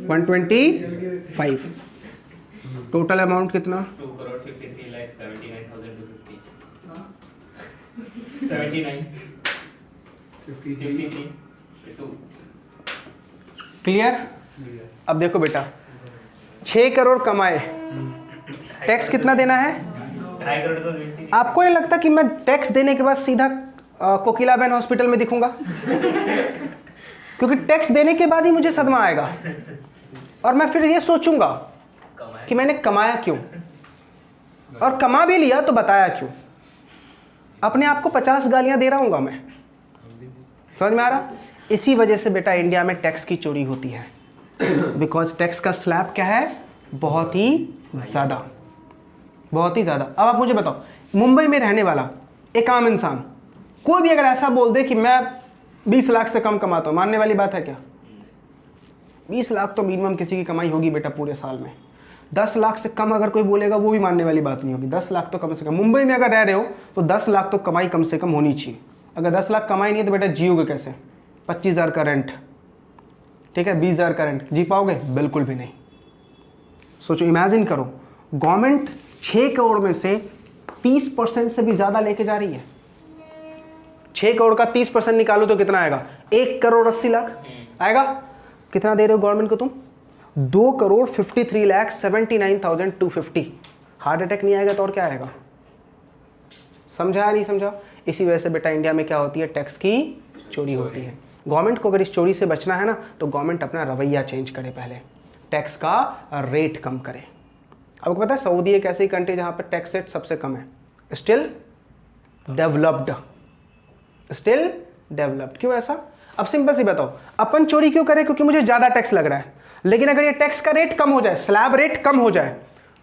125 टोटल अमाउंट कितना 2,53,79,250 क्लियर? अब देखो बेटा 6 करोड़ कमाए, टैक्स कितना देना है? 2.5 करोड़ तो बेसिक। आपको नहीं लगता कि मैं टैक्स देने के बाद सीधा कोकिलाबेन हॉस्पिटल में दिखूंगा? क्योंकि टैक्स देने के बाद ही मुझे सदमा आएगा और मैं फिर ये सोचूंगा कि मैंने कमाया क्यों, और कमा भी लिया तो बताया क्यों। अपने आप को 50 गालियां दे रहा हूंगा मैं, समझ में आ रहा? इसी वजह से बेटा इंडिया में टैक्स की चोरी होती है, बिकॉज टैक्स का स्लैब क्या है बहुत ही ज़्यादा, बहुत ही ज़्यादा। अब आप मुझे बताओ मुंबई में रहने वाला एक आम इंसान कोई भी अगर ऐसा बोल दे कि मैं 20 लाख से कम कमाता हूँ, मानने वाली बात है क्या? 20 लाख तो मिनिमम किसी की कमाई होगी बेटा पूरे साल में। 10 लाख से कम अगर कोई बोलेगा वो भी मानने वाली बात नहीं होगी। 10 लाख तो कम से कम, मुंबई में अगर रह रहे हो तो 10 लाख तो कमाई कम से कम होनी चाहिए। अगर 10 लाख कमाई नहीं है तो बेटा जियोगे कैसे? 25,000 का रेंट, ठीक है, 20,000 का रेंट, जी पाओगे? बिल्कुल भी नहीं। सोचो, इमेजिन करो गवर्नमेंट 6 करोड़ में से 30% से भी ज़्यादा लेके जा रही है। 6 करोड़ का 30% निकालो तो कितना आएगा? 1,80,00,000 आएगा। कितना दे रहे हो गवर्नमेंट को तुम? 2,53,79,250। हार्ट अटैक नहीं आएगा तो और क्या आएगा? समझा या नहीं समझा? इसी वजह से बेटा इंडिया में क्या होती है, टैक्स की चोरी होती है। गवर्नमेंट को अगर इस चोरी से बचना है ना तो गवर्नमेंट अपना रवैया चेंज करे, पहले टैक्स का रेट कम करे। आपको पता है सऊदी एक ऐसी कंट्री जहां पर टैक्स रेट सबसे कम है, स्टिल डेवलप्ड, स्टिल डेवलप्ड। क्यों ऐसा? अब सिंपल सी बताओ, अपन चोरी क्यों करें? क्योंकि मुझे ज्यादा टैक्स लग रहा है। लेकिन अगर ये टैक्स का रेट कम हो जाए, स्लैब रेट कम हो जाए,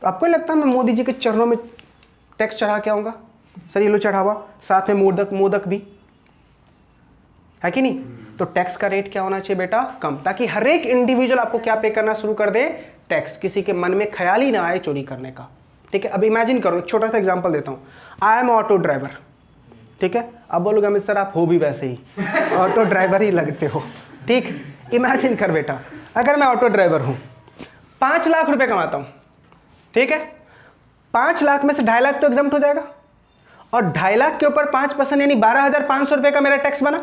तो आपको नहीं लगता मैं मोदी जी के चरणों में टैक्स चढ़ा के आऊंगा? सर ये लो चढ़ावा, साथ में मोदक भी है कि नहीं? तो टैक्स का रेट क्या होना चाहिए बेटा? कम, ताकि हर एक इंडिविजुअल आपको क्या पे करना शुरू कर दे? टैक्स। किसी के मन में ख्याल ही ना आए चोरी करने का। ठीक है, अब इमेजिन करो, एक छोटा सा एग्जांपल देता हूं। आई एम ऑटो ड्राइवर, ठीक है। अब बोलोगे अमित सर आप हो भी वैसे ही ऑटो ड्राइवर ही लगते हो, ठीक। इमेजिन कर बेटा, अगर मैं ऑटो ड्राइवर हूं, 5 लाख रुपए कमाता हूं, ठीक है। 5 लाख में से 2.5 लाख तो एग्जम्प्ट हो जाएगा, और 2.5 लाख के ऊपर 5% यानी 12,500 रुपए का मेरा टैक्स बना।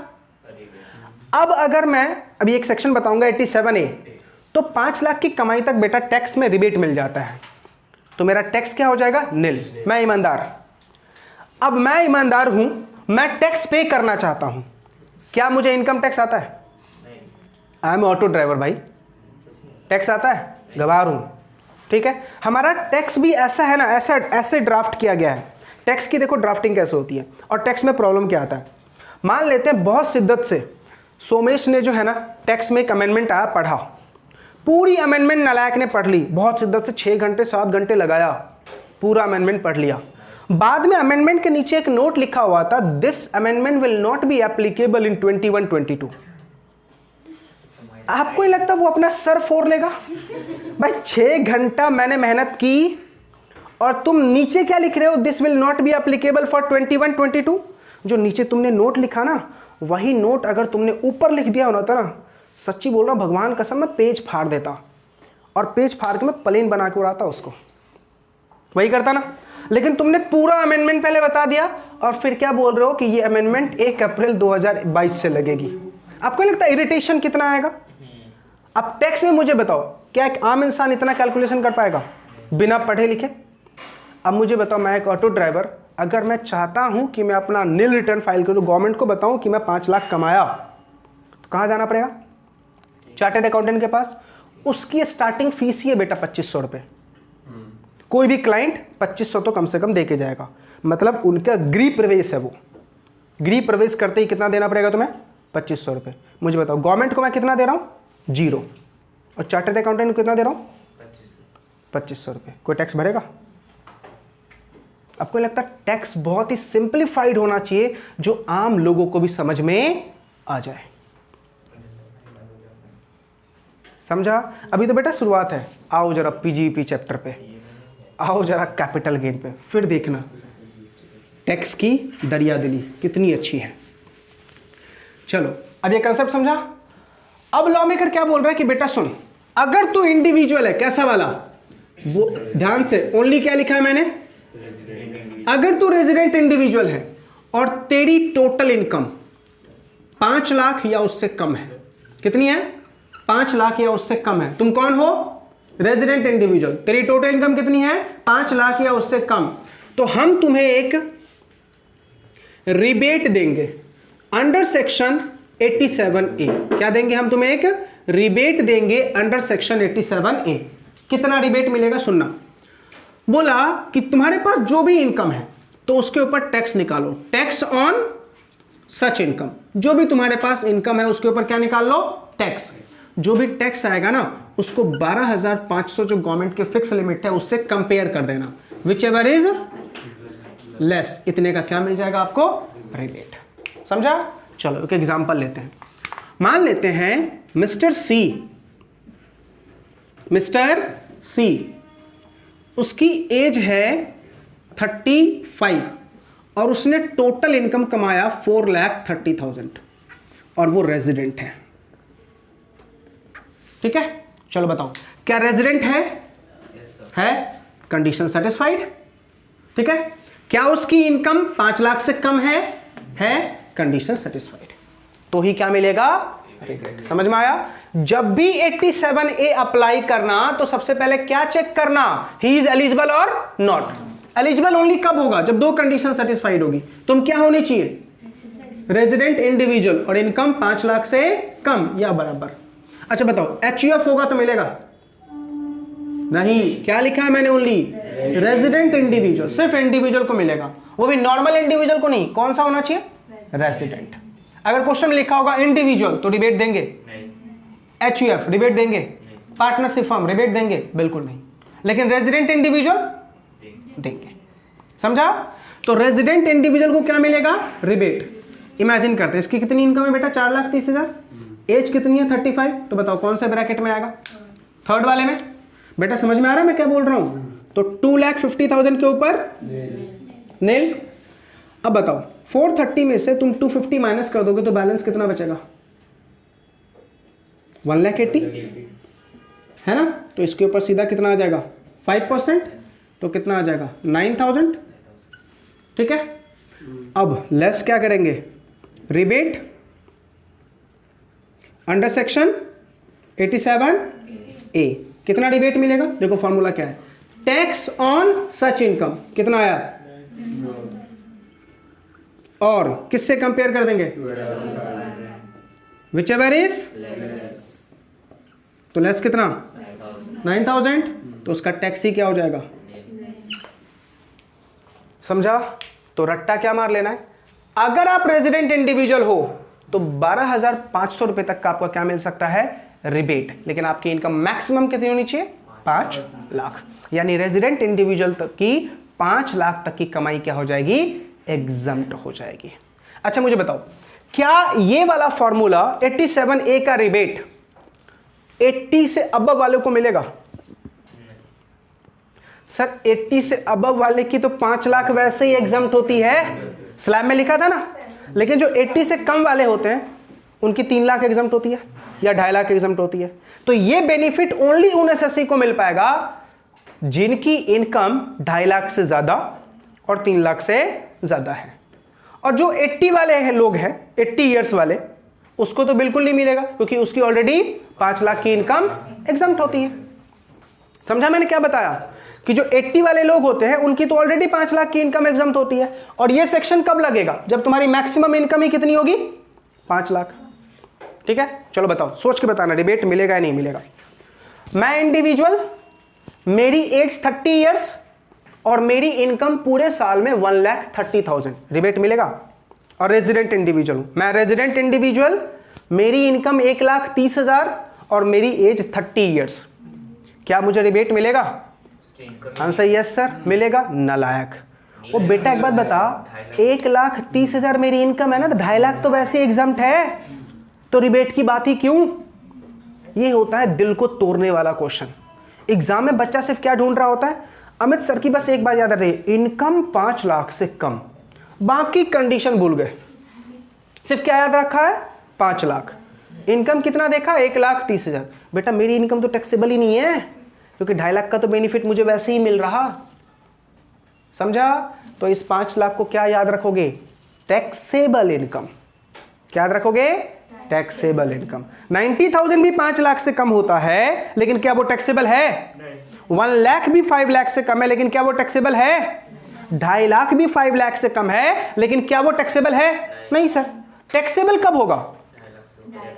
अब अगर मैं अभी एक सेक्शन बताऊंगा 87A, तो 5 लाख की कमाई तक बेटा टैक्स में रिबेट मिल जाता है, तो मेरा टैक्स क्या हो जाएगा? निल। मैं ईमानदार। अब मैं ईमानदार हूं, मैं टैक्स पे करना चाहता हूं, क्या मुझे इनकम टैक्स आता है? आई एम ऑटो ड्राइवर भाई, टैक्स आता है? गवार हूं, ठीक है। हमारा टैक्स भी ऐसा है ना, ऐसे ड्राफ्ट किया गया है। टैक्स की देखो ड्राफ्टिंग कैसे होती है, और टैक्स में प्रॉब्लम क्या आता है। मान लेते हैं बहुत शिद्दत से सोमेश ने जो है ना टैक्स में एक अमेंडमेंट आया, पढ़ा, पूरी अमेंडमेंट नालायक ने पढ़ ली, बहुत शिद्दत से 6 घंटे 7 घंटे लगाया, पूरा अमेंडमेंट पढ़ लिया। बाद में अमेंडमेंट के नीचे एक नोट लिखा हुआ था, this amendment will not be applicable in 21-22। आपको ही लगता वो अपना सर फोड़ लेगा? भाई 6 घंटा मैंने मेहनत की और तुम नीचे क्या लिख रहे हो? This will not be applicable for 21 22। जो नीचे तुमने नोट लिखा ना, वही नोट अगर तुमने ऊपर लिख दिया होता ना, सच्ची बोल रहा भगवान कसम मैं पेज फाड़ देता और पेज फाड़ के मैं प्लेन बना के उड़ाता उसको, वही करता ना। लेकिन तुमने पूरा अमेंडमेंट पहले बता दिया और फिर क्या बोल रहे हो कि ये अमेंडमेंट 1 अप्रैल 2022 से लगेगी। आपको लगता है इरिटेशन कितना आएगा? अब टैक्स में मुझे बताओ, क्या एक आम इंसान इतना कैलकुलेशन कर पाएगा बिना पढ़े लिखे? अब मुझे बताओ, मैं एक ऑटो ड्राइवर, अगर मैं चाहता हूं कि मैं अपना नील रिटर्न फाइल करूं, गवर्नमेंट को बताऊं कि मैं 5 लाख कमाया, तो कहां जाना पड़ेगा? चार्टर्ड अकाउंटेंट के पास। उसकी स्टार्टिंग फीस ही है बेटा 2500 रुपये। कोई भी क्लाइंट 2500 तो कम से कम दे के जाएगा, मतलब उनका गृह प्रवेश है, वो गृह प्रवेश करते ही कितना देना पड़ेगा तुम्हें? 2500 रुपये। मुझे बताओ गवर्नमेंट को मैं कितना दे रहा हूँ? 0। और चार्टर्ड अकाउंटेंट को कितना दे रहा हूँ? 2500 रुपये। कोई टैक्स भरेगा? आपको लगता है टैक्स बहुत ही सिंप्लीफाइड होना चाहिए जो आम लोगों को भी समझ में आ जाए। समझा? अभी तो बेटा शुरुआत है। आओ जरा पीजीपी चैप्टर पे, आओ जरा कैपिटल गेन पे, फिर देखना टैक्स की दरियादिली कितनी अच्छी है। चलो अब ये कंसेप्ट समझा। अब लॉ मेकर क्या बोल रहा है कि बेटा सुन, अगर तू इंडिविजुअल है, कैसा वाला? वो ध्यान से, ओनली क्या लिखा है मैंने? अगर तू रेजिडेंट इंडिविजुअल है और तेरी टोटल इनकम 5 लाख या उससे कम है, कितनी है? 5 लाख या उससे कम है। तुम कौन हो? Resident individual. तेरी टोटल इनकम कितनी है? 5 लाख या उससे कम। तो हम तुम्हें एक रिबेट देंगे अंडर सेक्शन 87A। क्या देंगे हम तुम्हें? एक रिबेट देंगे अंडर सेक्शन 87A। कितना रिबेट मिलेगा सुनना। बोला कि तुम्हारे पास जो भी इनकम है तो उसके ऊपर टैक्स निकालो, टैक्स ऑन सच इनकम। जो भी तुम्हारे पास इनकम है उसके ऊपर क्या निकाल लो? टैक्स। जो भी टैक्स आएगा ना उसको 12,500 जो गवर्नमेंट के फिक्स लिमिट है उससे कंपेयर कर देना, विच एवर इज लेस। इतने का क्या मिल जाएगा आपको? रिबेट। समझा? चलो एक एग्जांपल लेते हैं। मान लेते हैं मिस्टर सी, उसकी एज है 35 और उसने टोटल इनकम कमाया 4,30,000 और वो रेजिडेंट है। ठीक है, चलो बताओ क्या रेजिडेंट है? है। Condition satisfied. ठीक है, क्या उसकी इनकम 5 लाख से कम है? Condition satisfied. तो ही क्या मिलेगा? रिबेट। समझ में आया? जब भी 87A अप्लाई करना तो सबसे पहले क्या चेक करना? ही इज एलिजिबल और नॉट। एलिजिबल ओनली कब होगा? जब 2 कंडीशन सेटिस्फाइड होगी। तुम क्या होनी चाहिए? रेजिडेंट इंडिविजुअल और इनकम 5 लाख से कम या बराबर। अच्छा बताओ HUF होगा तो मिलेगा? नहीं। क्या लिखा है मैंने? Only resident individual. सिर्फ इंडिविजुअल को मिलेगा, वो भी नॉर्मल इंडिविजुअल को नहीं। कौन सा होना चाहिए? रेजिडेंट। अगर क्वेश्चन में लिखा होगा इंडिविजुअल तो रिबेट देंगे? HUF रिबेट देंगे? पार्टनरशिप फर्म रिबेट देंगे? बिल्कुल नहीं। लेकिन रेजिडेंट इंडिविजुअल देंगे। समझा? तो रेजिडेंट इंडिविजुअल को क्या मिलेगा? रिबेट। इमेजिन करते हैं इसकी कितनी इनकम है बेटा? 4,30,000। एज कितनी है? 35। तो बताओ कौन से ब्रैकेट में आएगा? थर्ड वाले में। बेटा समझ में आ रहा है मैं क्या बोल रहा हूं? तो 2,50,000 के ऊपर नील। अब बताओ 430 में से तुम 250 माइनस कर दोगे तो बैलेंस कितना बचेगा? 1,80,000 है ना? तो इसके ऊपर सीधा कितना आ जाएगा? 5%। तो कितना आ जाएगा? 9,000। ठीक है, अब लेस क्या करेंगे? Rebate under section 87A। कितना रिबेट मिलेगा? देखो फॉर्मूला क्या है? Tax on such income. कितना आया? और किससे कंपेयर कर देंगे? Which ever is. तो लेस कितना? 9,000। तो उसका टैक्स ही क्या हो जाएगा? समझा? तो रट्टा क्या मार लेना है? अगर आप रेजिडेंट इंडिविजुअल हो तो 12,500 रुपए तक का आपको क्या मिल सकता है? रिबेट। लेकिन आपकी इनकम मैक्सिमम कितनी होनी चाहिए? 5 लाख। यानी रेजिडेंट इंडिविजुअल तक की 5 लाख तक की कमाई क्या हो जाएगी? एग्जम्प्ट हो जाएगी। अच्छा मुझे बताओ क्या ये वाला फॉर्मूला 87A का रिबेट 80 से अबव वालों को मिलेगा? सर 80 से अबव वाले की तो 5 लाख वैसे ही एग्जम्प्ट होती है, स्लैब में लिखा था ना। लेकिन जो 80 से कम वाले होते हैं उनकी 3 लाख एग्जम्प्ट होती है या 2.5 लाख एग्जम्प्ट होती है। तो ये बेनिफिट ओनली उन एसएससी को मिल पाएगा जिनकी इनकम 2.5 लाख से ज्यादा और 3 लाख से ज्यादा है। और जो 80 वाले हैं लोग हैं, 80 ईयर्स वाले, उसको तो बिल्कुल नहीं मिलेगा क्योंकि उसकी ऑलरेडी 5 लाख की इनकम एग्जम्प्ट होती है। समझा मैंने क्या बताया? कि जो 80 वाले लोग होते हैं उनकी तो ऑलरेडी 5 लाख की इनकम एग्जम्प्ट होती है। और ये सेक्शन कब लगेगा? जब तुम्हारी मैक्सिमम इनकम ही कितनी होगी? 5 लाख। ठीक है, चलो बताओ, सोच के बताना, डिबेट मिलेगा या नहीं मिलेगा। मैं इंडिविजुअल, मेरी एज 30 ईयर्स और मेरी इनकम पूरे साल में 1,30,000, डिबेट मिलेगा। और रेजिडेंट इंडिविजुअल हूं मैं, रेजिडेंट इंडिविजुअल, मेरी इनकम 1,30,000 और मेरी एज 30 ईयर्स, क्या मुझे रिबेट मिलेगा? आंसर यस सर, मिलेगा। नालायक। वो बेटा एक बात बता, 1,30,000 मेरी इनकम है ना, तो 2.5 लाख तो वैसे एग्जम्प्ट है, तो रिबेट की बात ही क्यों? ये होता है दिल को तोड़ने वाला क्वेश्चन। एग्जाम में बच्चा सिर्फ क्या ढूंढ रहा होता है? अमित सर की बस एक बात याद रहे, इनकम 5 लाख से कम, बाकी कंडीशन भूल गए। सिर्फ क्या याद रखा है? 5 लाख। इनकम कितना देखा? 1,30,000। बेटा मेरी इनकम तो टैक्सेबल ही नहीं है क्योंकि 2.5 लाख का तो बेनिफिट मुझे वैसे ही मिल रहा। समझा? तो इस 5 लाख को क्या याद रखोगे? Taxable income. क्या याद रखोगे? Taxable income. 90,000 भी 5 लाख से कम होता है, लेकिन क्या वो टैक्सेबल है? 1 लाख भी 5 लाख से कम है, लेकिन क्या वो टैक्सेबल है? 2.5 लाख भी 5 लाख से कम है, लेकिन क्या वो टैक्सेबल है? नहीं सर। टैक्सेबल कब होगा?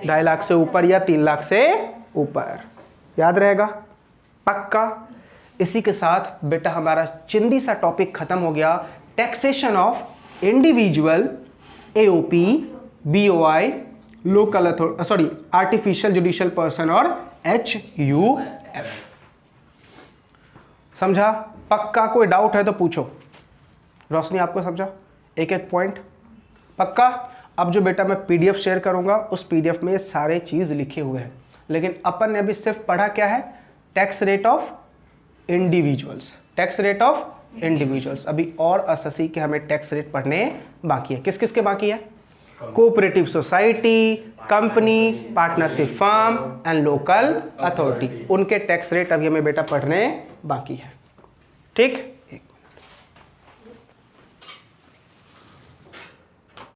2.5 लाख से ऊपर या 3 लाख से ऊपर। याद रहेगा? पक्का। इसी के साथ बेटा हमारा चिंदी सा टॉपिक खत्म हो गया, taxation of individual, AOP, BOI, local sorry artificial judicial person और HUF। समझा? पक्का। कोई डाउट है तो पूछो। रोशनी आपको समझा? एक एक पॉइंट पक्का। अब जो बेटा मैं PDF शेयर करूंगा उस PDF में ये सारे चीज लिखे हुए हैं, लेकिन अपन ने अभी सिर्फ पढ़ा क्या है? Tax rate of individuals. Tax rate of individuals. अभी और एसएससी के हमें टैक्स रेट पढ़ने बाकी है। किस किस के बाकी है? Cooperative society, company, partnership firm and local authority, उनके टैक्स रेट अभी हमें बेटा पढ़ने बाकी है। ठीक।